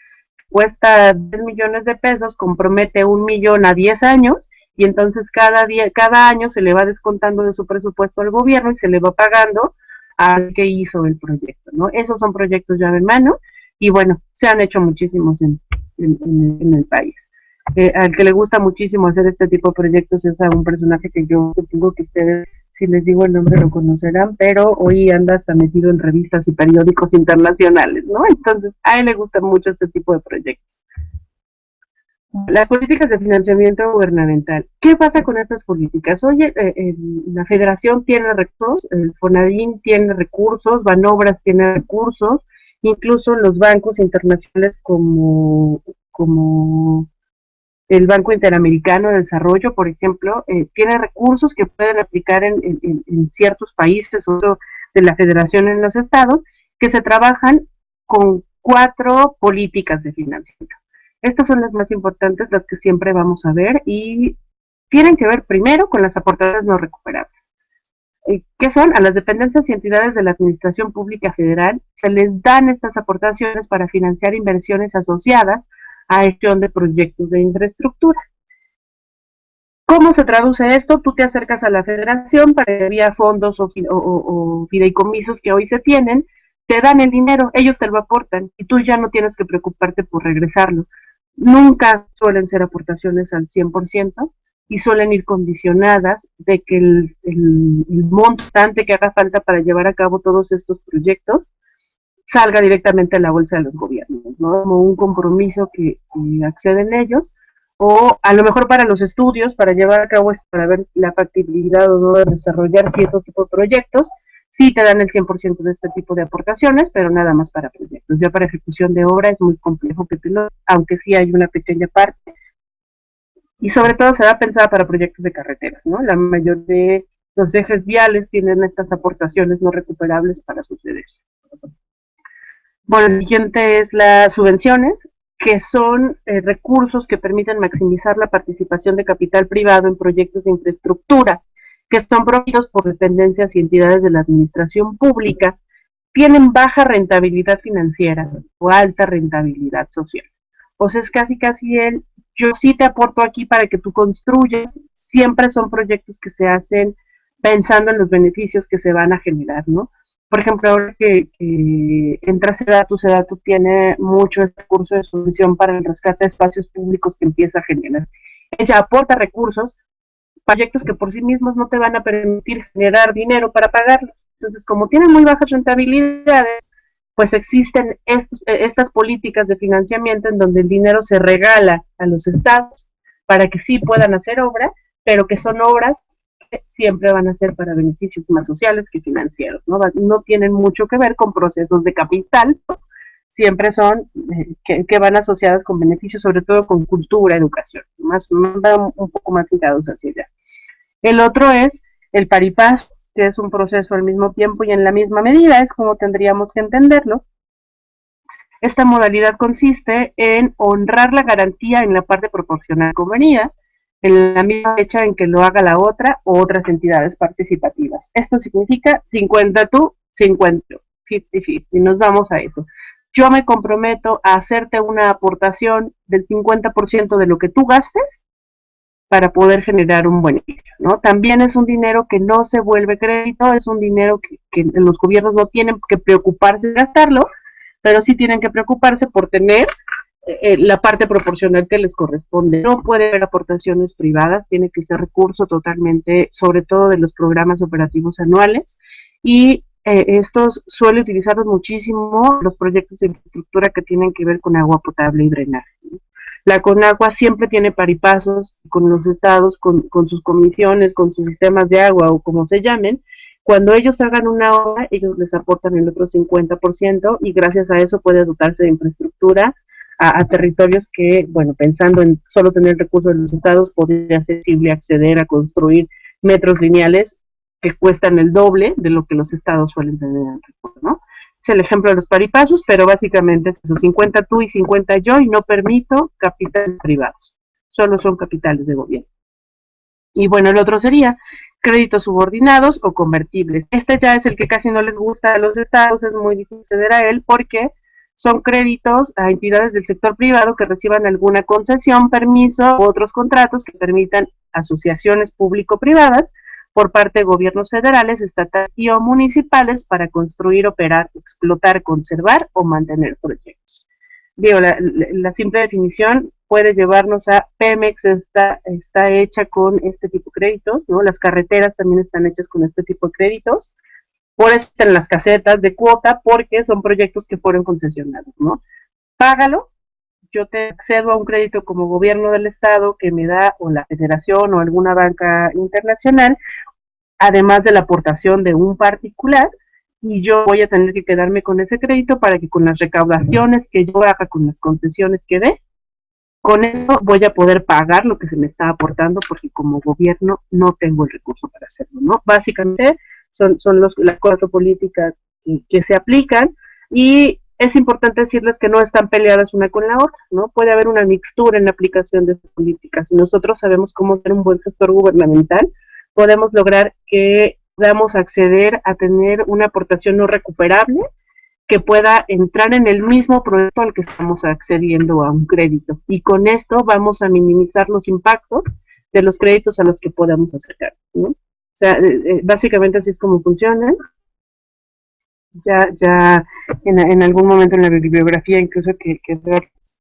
cuesta 10 millones de pesos, compromete 1 millón a 10 años, y entonces cada año se le va descontando de su presupuesto al gobierno y se le va pagando al que hizo el proyecto, ¿no? Esos son proyectos llave en mano, y bueno, se han hecho muchísimos en el país. Al que le gusta muchísimo hacer este tipo de proyectos es a un personaje que yo supongo que ustedes, si les digo el nombre, lo conocerán, pero hoy anda hasta metido en revistas y periódicos internacionales, ¿no? Entonces, a él le gusta mucho este tipo de proyectos. Las políticas de financiamiento gubernamental. ¿Qué pasa con estas políticas? Oye, la Federación tiene recursos, el FONADIN tiene recursos, Banobras tiene recursos, incluso los bancos internacionales como el Banco Interamericano de Desarrollo, por ejemplo, tiene recursos que pueden aplicar en ciertos países o de la Federación en los estados, que se trabajan con 4 políticas de financiamiento. Estas son las más importantes, las que siempre vamos a ver, y tienen que ver primero con las aportaciones no recuperables. ¿Qué son? A las dependencias y entidades de la Administración Pública Federal se les dan estas aportaciones para financiar inversiones asociadas a gestión de proyectos de infraestructura. ¿Cómo se traduce esto? Tú te acercas a la federación para que vía fondos o fideicomisos que hoy se tienen, te dan el dinero, ellos te lo aportan y tú ya no tienes que preocuparte por regresarlo. Nunca suelen ser aportaciones al 100% y suelen ir condicionadas de que el montante que haga falta para llevar a cabo todos estos proyectos salga directamente a la bolsa de los gobiernos, ¿no? Como un compromiso que acceden ellos, o a lo mejor para los estudios, para llevar a cabo, para ver la factibilidad o no de desarrollar cierto tipo de proyectos, sí te dan el 100% de este tipo de aportaciones, pero nada más para proyectos. Ya para ejecución de obra es muy complejo que te lo, aunque sí hay una pequeña parte, y sobre todo se da pensada para proyectos de carreteras, ¿no? La mayoría de los ejes viales tienen estas aportaciones no recuperables para suceder. Bueno, el siguiente es las subvenciones, que son recursos que permiten maximizar la participación de capital privado en proyectos de infraestructura, que son promovidos por dependencias y entidades de la administración pública, tienen baja rentabilidad financiera o alta rentabilidad social. O sea, es casi yo sí te aporto aquí para que tú construyas, siempre son proyectos que se hacen pensando en los beneficios que se van a generar, ¿no? Por ejemplo, ahora que entra Sedatu tiene mucho recurso de subvención para el rescate de espacios públicos que empieza a generar. Ella aporta recursos, proyectos que por sí mismos no te van a permitir generar dinero para pagarlos. Entonces, como tienen muy bajas rentabilidades, pues existen estas políticas de financiamiento en donde el dinero se regala a los estados para que sí puedan hacer obra, pero que son obras que siempre van a ser para beneficios más sociales que financieros, ¿no? No tienen mucho que ver con procesos de capital, siempre son que van asociadas con beneficios, sobre todo con cultura, educación, van un poco más ligados hacia allá. El otro es el paripaz, que es un proceso al mismo tiempo y en la misma medida, es como tendríamos que entenderlo. Esta modalidad consiste en honrar la garantía en la parte proporcional convenida, en la misma fecha en que lo haga la otra o otras entidades participativas. Esto significa 50 tú, 50 yo, 50-50, y nos vamos a eso. Yo me comprometo a hacerte una aportación del 50% de lo que tú gastes para poder generar un beneficio, ¿no? También es un dinero que no se vuelve crédito, es un dinero que los gobiernos no tienen que preocuparse de gastarlo, pero sí tienen que preocuparse por tener la parte proporcional que les corresponde. No puede haber aportaciones privadas, tiene que ser recurso totalmente, sobre todo de los programas operativos anuales, y estos suele utilizarlos muchísimo los proyectos de infraestructura que tienen que ver con agua potable y drenaje. La CONAGUA siempre tiene paripasos con los estados, con sus comisiones, con sus sistemas de agua o como se llamen. Cuando ellos hagan una obra, ellos les aportan el otro 50% y gracias a eso puede dotarse de infraestructura a territorios que, bueno, pensando en solo tener recursos de los estados, podría ser accesible acceder a construir metros lineales que cuestan el doble de lo que los estados suelen tener en recursos, ¿no? Es el ejemplo de los paripasos, pero básicamente es eso, 50 tú y 50 yo, y no permito capitales privados, solo son capitales de gobierno. Y bueno, el otro sería créditos subordinados o convertibles. Este ya es el que casi no les gusta a los estados, es muy difícil acceder a él porque son créditos a entidades del sector privado que reciban alguna concesión, permiso u otros contratos que permitan asociaciones público-privadas por parte de gobiernos federales, estatales y o municipales para construir, operar, explotar, conservar o mantener proyectos. Digo, la simple definición puede llevarnos a Pemex está hecha con este tipo de créditos, ¿no? Las carreteras también están hechas con este tipo de créditos, por eso están las casetas de cuota, porque son proyectos que fueron concesionados, ¿no? Págalo, yo te accedo a un crédito como gobierno del estado que me da o la federación o alguna banca internacional, además de la aportación de un particular, y yo voy a tener que quedarme con ese crédito para que con las recaudaciones que yo haga, con las concesiones que dé, con eso voy a poder pagar lo que se me está aportando porque como gobierno no tengo el recurso para hacerlo, ¿no? Básicamente son las cuatro políticas que se aplican y es importante decirles que no están peleadas una con la otra, ¿no? Puede haber una mixtura en la aplicación de estas políticas. Si nosotros sabemos cómo ser un buen gestor gubernamental, podemos lograr que podamos acceder a tener una aportación no recuperable que pueda entrar en el mismo proyecto al que estamos accediendo a un crédito. Y con esto vamos a minimizar los impactos de los créditos a los que podamos acercar, ¿no? O sea, básicamente así es como funciona. Ya en algún momento en la bibliografía, incluso que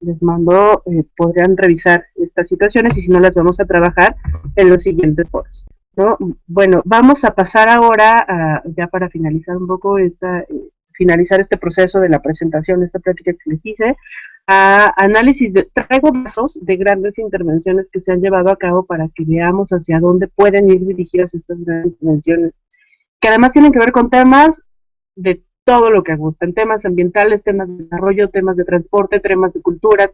les mandó, podrían revisar estas situaciones y si no las vamos a trabajar en los siguientes foros, ¿no? Bueno, vamos a pasar ahora, ya para finalizar un poco finalizar este proceso de la presentación, esta plática que les hice, a análisis traigo casos de grandes intervenciones que se han llevado a cabo para que veamos hacia dónde pueden ir dirigidas estas grandes intervenciones, que además tienen que ver con temas de todo lo que gustan, temas ambientales, temas de desarrollo, temas de transporte, temas de cultura,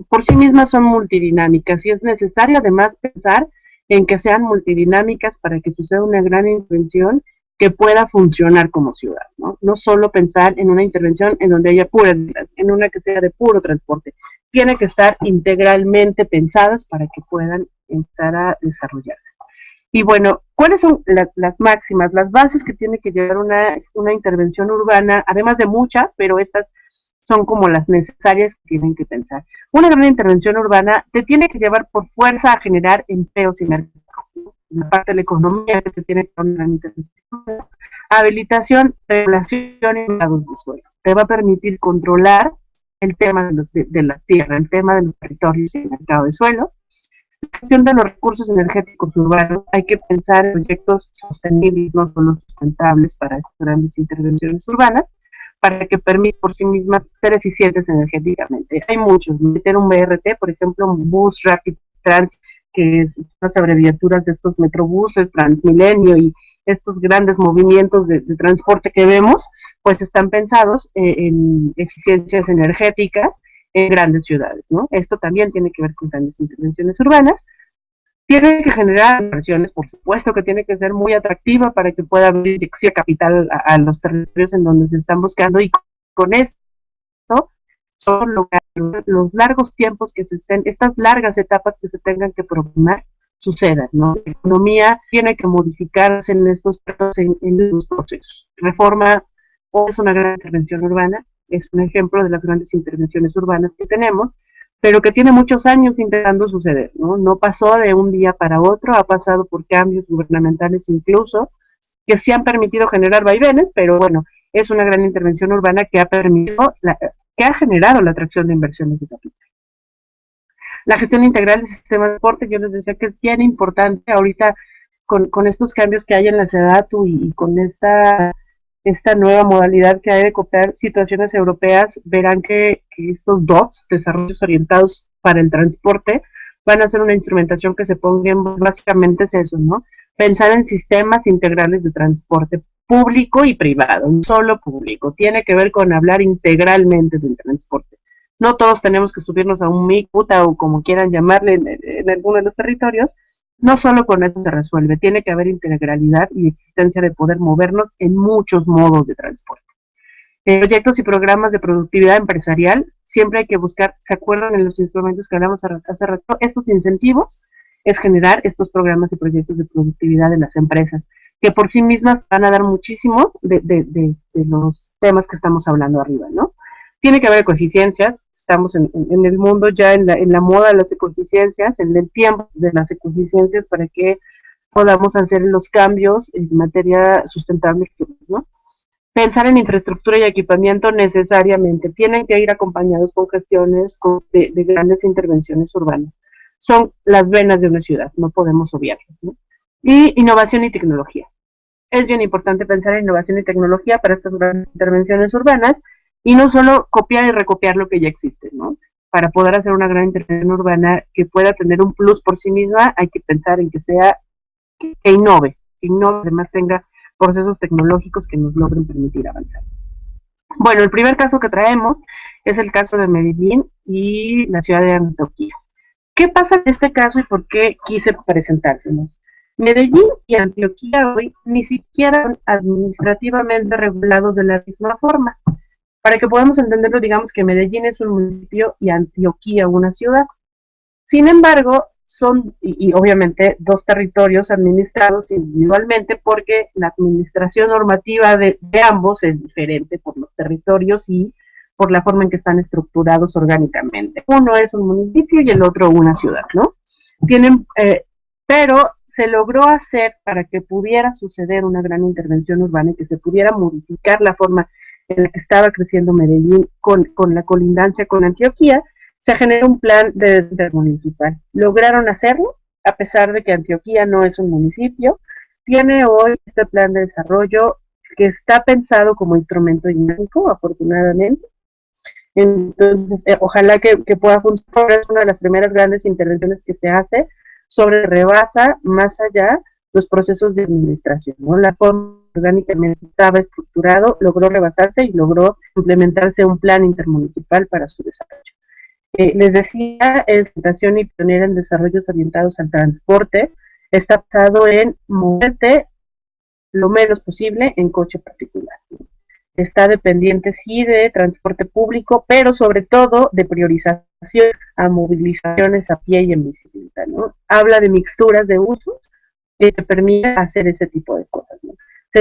por sí mismas son multidinámicas y es necesario además pensar en que sean multidinámicas para que suceda una gran intervención que pueda funcionar como ciudad, ¿no? No solo pensar en una intervención en donde haya en una que sea de puro transporte. Tiene que estar integralmente pensadas para que puedan empezar a desarrollarse. Y bueno, ¿cuáles son las máximas, las bases que tiene que llevar una intervención urbana? Además de muchas, pero estas son como las necesarias que tienen que pensar. Una gran intervención urbana te tiene que llevar por fuerza a generar empleos y mercados. La parte de la economía que te tiene que dar una intervención, Habilitación, regulación y mercados de suelo. Te va a permitir controlar el tema de la tierra, el tema de los territorios y el mercado de suelo. La gestión de los recursos energéticos urbanos, hay que pensar en proyectos sostenibles, no solo sustentables para estas grandes intervenciones urbanas, para que permitan por sí mismas ser eficientes energéticamente. Hay muchos, meter un BRT, por ejemplo, un Bus Rapid Trans, que es las abreviaturas de estos metrobuses, Transmilenio y estos grandes movimientos de transporte que vemos, pues están pensados en eficiencias energéticas en grandes ciudades, ¿no? Esto también tiene que ver con grandes intervenciones urbanas. Tiene que generar inversiones, por supuesto que tiene que ser muy atractiva para que pueda haber inyección de capital a los territorios en donde se están buscando, y con esto son los largos tiempos que se estén, estas largas etapas que se tengan que programar sucedan, ¿no? La economía tiene que modificarse en estos procesos. Reforma es una gran intervención urbana, es un ejemplo de las grandes intervenciones urbanas que tenemos, pero que tiene muchos años intentando suceder, ¿no? No pasó de un día para otro, ha pasado por cambios gubernamentales incluso, que sí han permitido generar vaivenes, pero bueno, es una gran intervención urbana que ha permitido, que ha generado la atracción de inversiones de capital. La gestión integral del sistema de transporte, yo les decía que es bien importante ahorita con estos cambios que hay en la SEDATU y con esta nueva modalidad que hay de copiar situaciones europeas, verán que estos DOTS, desarrollos orientados para el transporte, van a ser una instrumentación que se ponga en, básicamente es eso, ¿no? Pensar en sistemas integrales de transporte público y privado, no solo público, tiene que ver con hablar integralmente del transporte. No todos tenemos que subirnos a un MICUTA o como quieran llamarle en alguno de los territorios. No solo con eso se resuelve, tiene que haber integralidad y existencia de poder movernos en muchos modos de transporte. Proyectos y programas de productividad empresarial, siempre hay que buscar, ¿se acuerdan en los instrumentos que hablamos hace rato? Estos incentivos es generar estos programas y proyectos de productividad de las empresas, que por sí mismas van a dar muchísimo de los temas que estamos hablando arriba, ¿no? Tiene que haber ecoeficiencias, estamos en el mundo ya en la moda de las ecoeficiencias, en el tiempo de las ecoeficiencias para que podamos hacer los cambios en materia sustentable, ¿no? Pensar en infraestructura y equipamiento necesariamente, tienen que ir acompañados con gestiones de grandes intervenciones urbanas. Son las venas de una ciudad, no podemos obviarlas, ¿no? Y innovación y tecnología. Es bien importante pensar en innovación y tecnología para estas grandes intervenciones urbanas, y no solo copiar y recopiar lo que ya existe, ¿no? Para poder hacer una gran intervención urbana que pueda tener un plus por sí misma, hay que pensar en que sea, que innove, además tenga procesos tecnológicos que nos logren permitir avanzar. Bueno, el primer caso que traemos es el caso de Medellín y la ciudad de Antioquia. ¿Qué pasa en este caso y por qué quise presentárselos? Medellín y Antioquia hoy ni siquiera son administrativamente regulados de la misma forma. Para que podamos entenderlo, digamos que Medellín es un municipio y Antioquia una ciudad. Sin embargo, son, y obviamente, dos territorios administrados individualmente, porque la administración normativa de ambos es diferente por los territorios y por la forma en que están estructurados orgánicamente. Uno es un municipio y el otro una ciudad, ¿no? Pero se logró hacer para que pudiera suceder una gran intervención urbana y que se pudiera modificar la forma en la que estaba creciendo Medellín con la colindancia con Antioquia. Se generó un plan de municipal. Lograron hacerlo, a pesar de que Antioquia no es un municipio. Tiene hoy este plan de desarrollo que está pensado como instrumento dinámico, afortunadamente. Entonces, ojalá que pueda funcionar. Es una de las primeras grandes intervenciones que se hace sobre rebasa más allá los procesos de administración, ¿no? La forma orgánicamente estaba estructurado, logró rebasarse y logró implementarse un plan intermunicipal para su desarrollo. Les decía, es orientación y pionera en desarrollos orientados al transporte, está basado en moverte lo menos posible en coche particular. Está dependiente sí de transporte público, pero sobre todo de priorización a movilizaciones a pie y en bicicleta, ¿no? Habla de mixturas de usos que te permite hacer ese tipo de cosas, ¿no?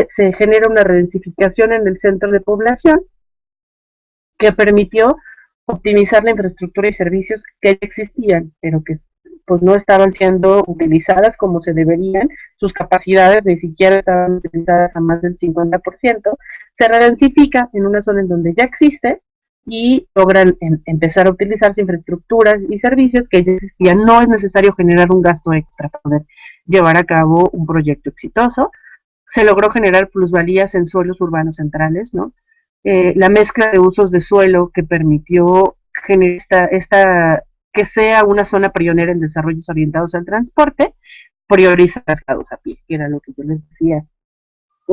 Se genera una redensificación en el centro de población que permitió optimizar la infraestructura y servicios que ya existían, pero que pues no estaban siendo utilizadas como se deberían, sus capacidades ni siquiera estaban utilizadas a más del 50%, se redensifica en una zona en donde ya existe y logran empezar a utilizarse infraestructuras y servicios que ya existían. No es necesario generar un gasto extra para poder llevar a cabo un proyecto exitoso. Se logró generar plusvalías en suelos urbanos centrales, ¿no? La mezcla de usos de suelo que permitió generar que sea una zona pionera en desarrollos orientados al transporte, prioriza traslados a pie, que era lo que yo les decía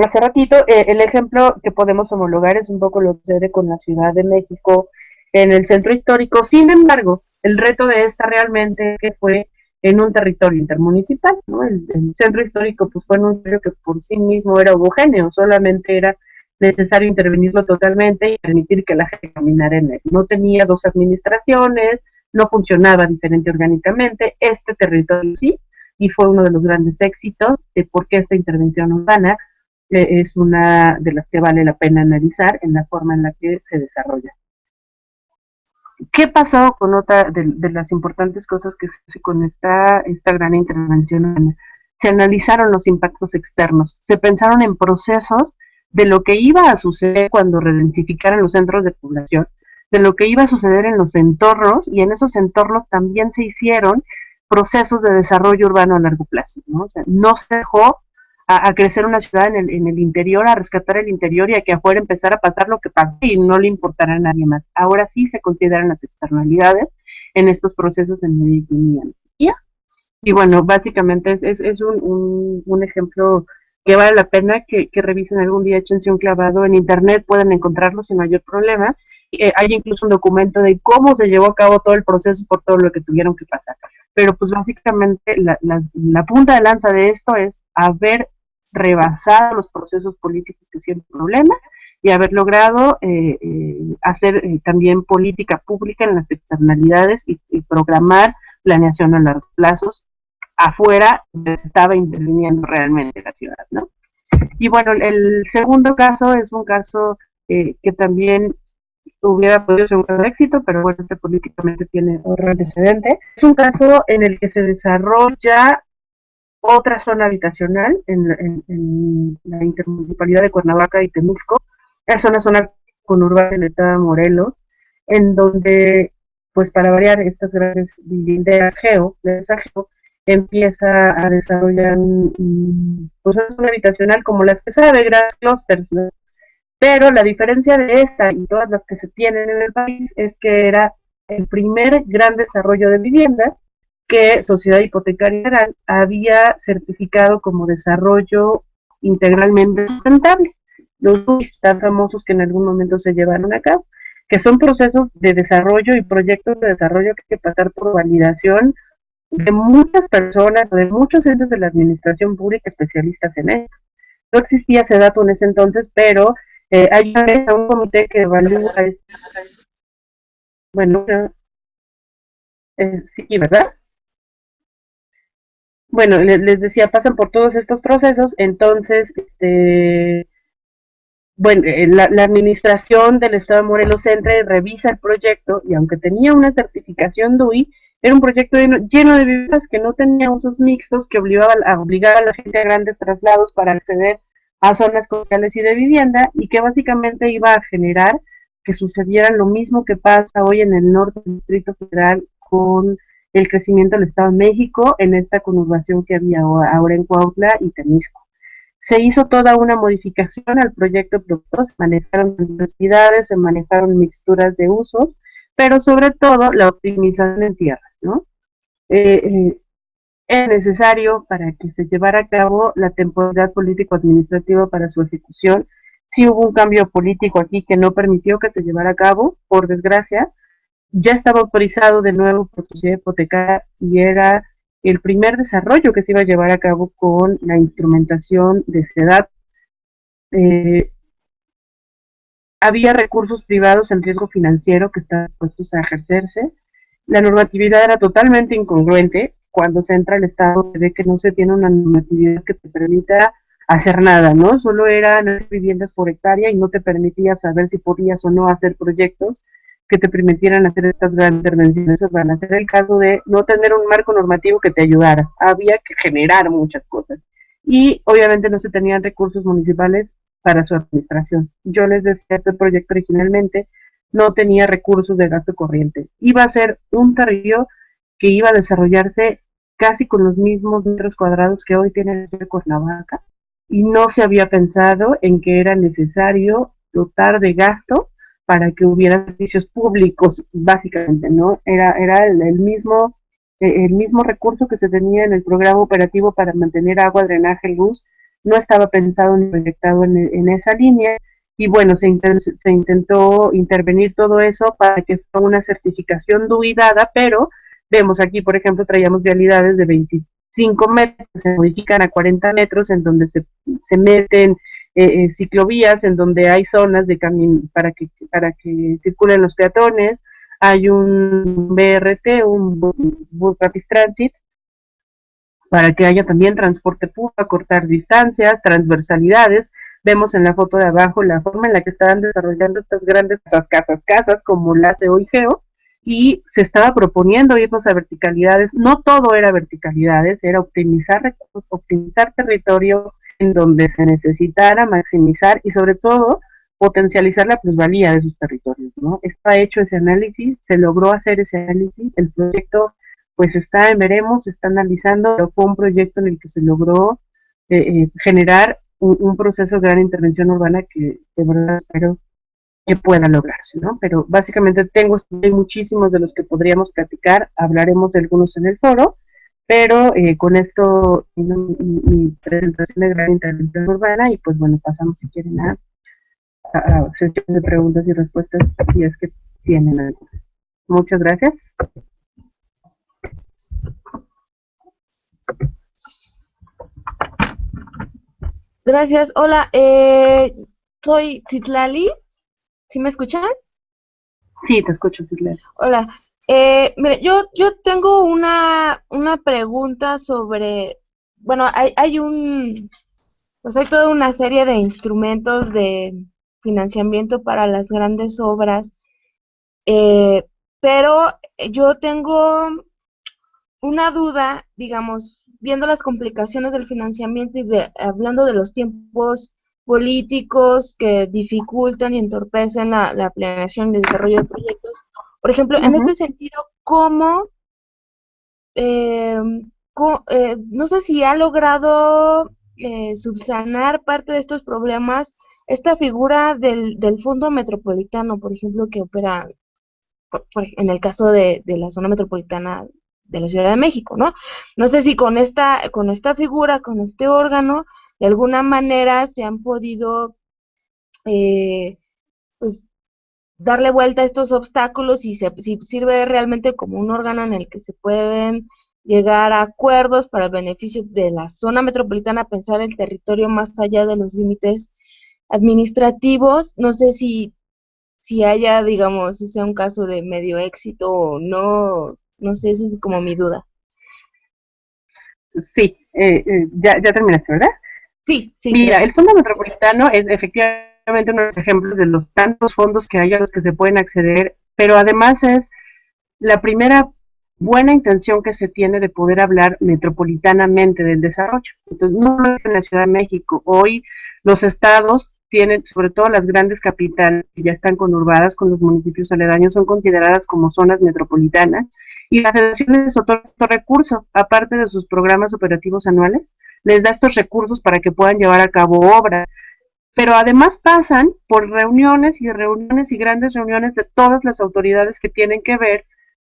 hace ratito. El ejemplo que podemos homologar es un poco lo que sucede con la Ciudad de México en el centro histórico. Sin embargo, el reto de esta realmente que fue en un territorio intermunicipal, ¿no? El centro histórico pues fue un territorio que por sí mismo era homogéneo, solamente era necesario intervenirlo totalmente y permitir que la gente caminara en él. No tenía dos administraciones, no funcionaba diferente orgánicamente. Este territorio sí, y fue uno de los grandes éxitos de por qué esta intervención urbana es una de las que vale la pena analizar en la forma en la que se desarrolla. ¿Qué pasó con otra de las importantes cosas que se hace con esta gran intervención? Se analizaron los impactos externos, se pensaron en procesos de lo que iba a suceder cuando redensificaran los centros de población, de lo que iba a suceder en los entornos, y en esos entornos también se hicieron procesos de desarrollo urbano a largo plazo, ¿no? O sea, no se dejó a crecer una ciudad en el interior, a rescatar el interior y a que afuera empezara a pasar lo que pasa y no le importará a nadie más. Ahora sí se consideran las externalidades en estos procesos en Medellín y Antioquia. Y bueno, básicamente es un ejemplo que vale la pena que revisen algún día, échense un clavado en internet, pueden encontrarlo sin mayor problema. Hay incluso un documento de cómo se llevó a cabo todo el proceso por todo lo que tuvieron que pasar. Pero pues básicamente la punta de lanza de esto es haber rebasado los procesos políticos que siempre problema y haber logrado hacer también política pública en las externalidades y programar planeación a largos plazos afuera donde se estaba interviniendo realmente la ciudad, ¿no? Y bueno, el segundo caso es un caso que también hubiera podido ser un caso de éxito, pero bueno, este políticamente tiene otro antecedente. Es un caso en el que se desarrolla otra zona habitacional en la intermunicipalidad de Cuernavaca y Temisco. Es una zona conurbada en el estado de Morelos, en donde, pues para variar, estas grandes viviendas geo empieza a desarrollar pues una zona habitacional como las que sabe, grandes clusters, ¿no? Pero la diferencia de esta y todas las que se tienen en el país es que era el primer gran desarrollo de vivienda que Sociedad Hipotecaria General había certificado como desarrollo integralmente sustentable. Los DUIs tan famosos que en algún momento se llevaron a cabo, que son procesos de desarrollo y proyectos de desarrollo que hay que pasar por validación de muchas personas, de muchos entes de la administración pública especialistas en esto. No existía ese dato en ese entonces, pero hay un comité que evalúa esto. Bueno, sí, ¿verdad? Bueno, les decía, pasan por todos estos procesos, entonces, bueno, la administración del Estado de Morelos entra y revisa el proyecto, y aunque tenía una certificación DUI, era un proyecto lleno de viviendas que no tenía usos mixtos, que obligaba a la gente a grandes traslados para acceder a zonas comerciales y de vivienda, y que básicamente iba a generar que sucediera lo mismo que pasa hoy en el norte del Distrito Federal con el crecimiento del Estado de México, en esta conurbación que había ahora en Cuautla y Temisco. Se hizo toda una modificación al proyecto propuesto, se manejaron densidades, se manejaron mixturas de usos, pero sobre todo la optimización en tierra, ¿no? Es necesario para que se llevara a cabo la temporalidad político-administrativa para su ejecución. Sí hubo un cambio político aquí que no permitió que se llevara a cabo, por desgracia. Ya estaba autorizado de nuevo por Sociedad Hipotecaria y era el primer desarrollo que se iba a llevar a cabo con la instrumentación de SEDAT. Había recursos privados en riesgo financiero que estaban dispuestos a ejercerse. La normatividad era totalmente incongruente. Cuando se entra al Estado se ve que no se tiene una normatividad que te permita hacer nada, ¿no? Solo eran viviendas por hectárea y no te permitía saber si podías o no hacer proyectos que te permitieran hacer estas grandes intervenciones urbanas. Era el caso de no tener un marco normativo que te ayudara. Había que generar muchas cosas. Y obviamente no se tenían recursos municipales para su administración. Yo les decía, este proyecto originalmente no tenía recursos de gasto corriente. Iba a ser un territorio que iba a desarrollarse casi con los mismos metros cuadrados que hoy tiene el de Cuernavaca, y no se había pensado en que era necesario dotar de gasto para que hubiera servicios públicos, básicamente, ¿no? Era el mismo recurso que se tenía en el programa operativo para mantener agua, drenaje, luz, no estaba pensado ni proyectado en esa línea, y bueno, se intentó intervenir todo eso para que fuera una certificación duidada, pero vemos aquí, por ejemplo, traíamos vialidades de 25 metros, se modifican a 40 metros, en donde se meten ciclovías, en donde hay zonas de camino para que circulen los peatones, hay un BRT, un Bus Rapid Transit, para que haya también transporte público, cortar distancias, transversalidades. Vemos en la foto de abajo la forma en la que estaban desarrollando estas grandes casas, como la hace hoy Geo, y se estaba proponiendo irnos a verticalidades. No todo era verticalidades, era optimizar recursos, optimizar territorio en donde se necesitara, maximizar y sobre todo potencializar la plusvalía de sus territorios, ¿no? Está hecho ese análisis, se logró hacer ese análisis, el proyecto pues está en veremos, se está analizando, pero fue un proyecto en el que se logró generar un proceso de gran intervención urbana que de verdad espero que pueda lograrse, ¿no? Pero básicamente hay muchísimos de los que podríamos platicar, hablaremos de algunos en el foro, pero con esto mi presentación de gran intervención urbana y pues bueno, pasamos si quieren a sesión de preguntas y respuestas si es que tienen algo. Muchas gracias. Gracias. Hola, soy Citlali. ¿Sí me escuchas? Sí, te escucho, Citlali. Hola. Mire, yo tengo una pregunta sobre, bueno, pues hay toda una serie de instrumentos de financiamiento para las grandes obras, eh, pero yo tengo una duda, digamos, viendo las complicaciones del financiamiento y hablando de los tiempos políticos que dificultan y entorpecen la planeación y el desarrollo de proyectos. Por ejemplo, en este sentido, ¿cómo, eh, no sé si ha logrado subsanar parte de estos problemas esta figura del Fondo Metropolitano, por ejemplo, que opera en el caso de la zona metropolitana de la Ciudad de México, ¿no? No sé si con esta figura, con este órgano, de alguna manera se han podido, pues, darle vuelta a estos obstáculos y si sirve realmente como un órgano en el que se pueden llegar a acuerdos para el beneficio de la zona metropolitana, pensar el territorio más allá de los límites administrativos. No sé si haya, digamos, si sea un caso de medio éxito o no, no sé, esa es como mi duda. Sí, ya terminaste, ¿verdad? Sí, sí, Mira, gracias. el Fondo Metropolitano es efectivamente uno de los ejemplos de los tantos fondos que hay a los que se pueden acceder, pero además es la primera buena intención que se tiene de poder hablar metropolitanamente del desarrollo. Entonces, no lo es en la Ciudad de México. Hoy los estados tienen, sobre todo las grandes capitales que ya están conurbadas con los municipios aledaños, son consideradas como zonas metropolitanas, y la federación les otorga estos recursos, aparte de sus programas operativos anuales, les da estos recursos para que puedan llevar a cabo obras, pero además pasan por reuniones y reuniones y grandes reuniones de todas las autoridades que tienen que ver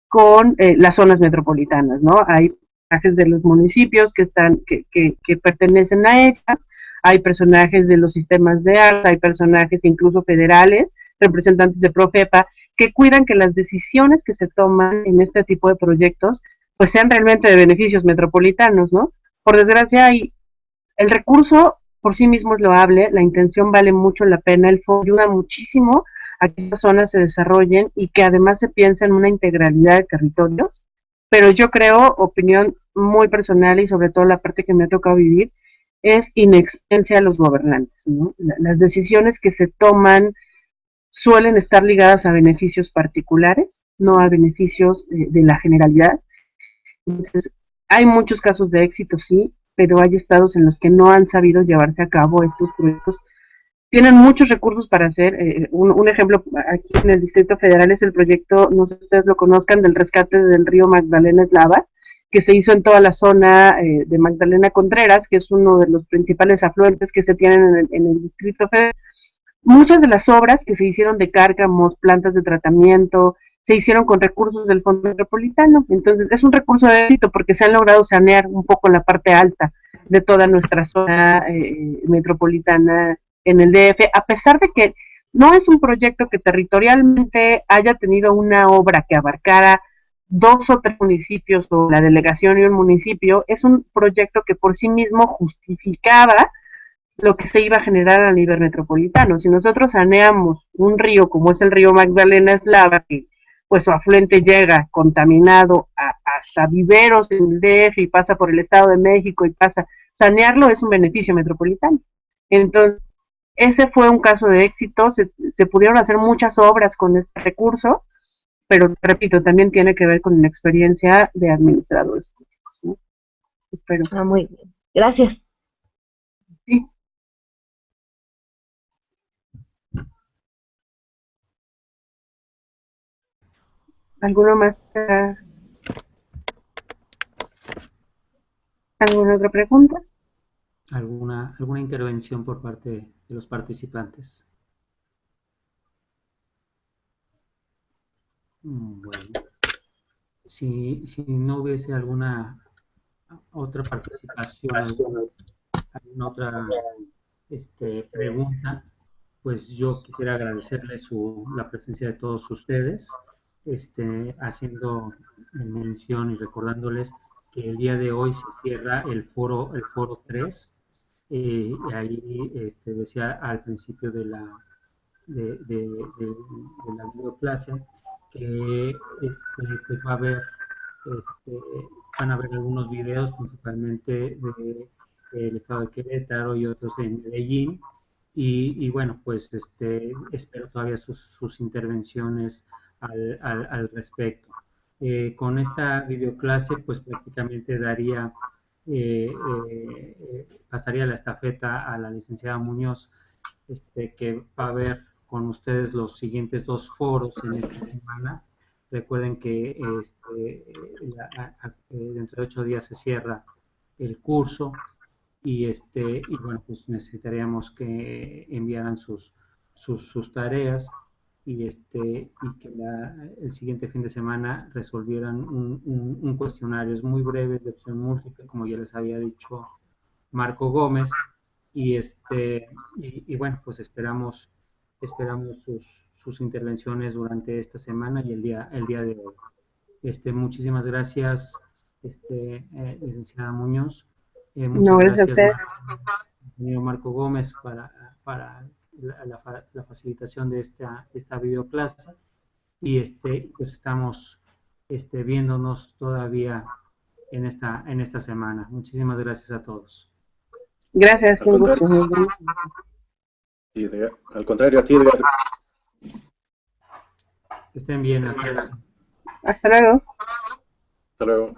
con las zonas metropolitanas, ¿no? Hay personajes de los municipios que pertenecen a ellas, hay personajes de los sistemas de arte, hay personajes incluso federales, representantes de Profepa, que cuidan que las decisiones que se toman en este tipo de proyectos pues sean realmente de beneficios metropolitanos, ¿no? Por desgracia, el recurso por sí mismo es loable, la intención vale mucho la pena, el fondo ayuda muchísimo a que estas zonas se desarrollen y que además se piense en una integralidad de territorios, pero yo creo, opinión muy personal y sobre todo la parte que me ha tocado vivir, es inexperiencia de los gobernantes, ¿no? Las decisiones que se toman suelen estar ligadas a beneficios particulares, no a beneficios de la generalidad. Entonces, hay muchos casos de éxito, sí, pero hay estados en los que no han sabido llevarse a cabo estos proyectos. Tienen muchos recursos para hacer. Un ejemplo aquí en el Distrito Federal es el proyecto, no sé si ustedes lo conozcan, del rescate del río Magdalena Eslava, que se hizo en toda la zona de Magdalena Contreras, que es uno de los principales afluentes que se tienen en el Distrito Federal. Muchas de las obras que se hicieron de cárcamos, plantas de tratamiento, se hicieron con recursos del Fondo Metropolitano. Entonces, es un recurso de éxito porque se han logrado sanear un poco la parte alta de toda nuestra zona metropolitana en el DF, a pesar de que no es un proyecto que territorialmente haya tenido una obra que abarcara 2 o 3 municipios o la delegación y un municipio. Es un proyecto que por sí mismo justificaba lo que se iba a generar a nivel metropolitano. Si nosotros saneamos un río como es el río Magdalena Eslava, que pues su afluente llega contaminado hasta viveros en el DF y pasa por el Estado de México y pasa, sanearlo es un beneficio metropolitano. Entonces, ese fue un caso de éxito, se pudieron hacer muchas obras con este recurso, pero repito, también tiene que ver con la experiencia de administradores públicos, ¿no? Espero. Muy bien. Gracias. Sí. ¿Alguno más? ¿Alguna otra pregunta? ¿Alguna intervención por parte de los participantes? Bueno, si no hubiese alguna otra participación, alguna otra pregunta, pues yo quisiera agradecerles la presencia de todos ustedes, haciendo mención y recordándoles que el día de hoy se cierra el foro 3. Ahí decía al principio de la videoclase que pues van a haber algunos videos principalmente del estado de Querétaro y otros en Medellín. Y bueno, pues espero todavía sus intervenciones al respecto. Con esta videoclase, pues prácticamente pasaría la estafeta a la licenciada Muñoz, que va a ver con ustedes los siguientes 2 foros en esta semana. Recuerden que dentro de 8 días se cierra el curso y bueno, pues necesitaríamos que enviaran sus tareas y que el siguiente fin de semana resolvieran un cuestionario. Es muy breve, es de opción múltiple, como ya les había dicho Marco Gómez, y bueno, pues esperamos sus intervenciones durante esta semana y el día de hoy. Muchísimas gracias, licenciada Muñoz. Muchas No, gracias a gracias, ustedes. Marco Gómez, para la facilitación de esta videoclase. Y pues estamos viéndonos todavía en esta semana. Muchísimas gracias a todos. Gracias, un gusto. Al contrario, a ti, Edgar. Que estén bien, hasta luego. Hasta luego. Hasta luego.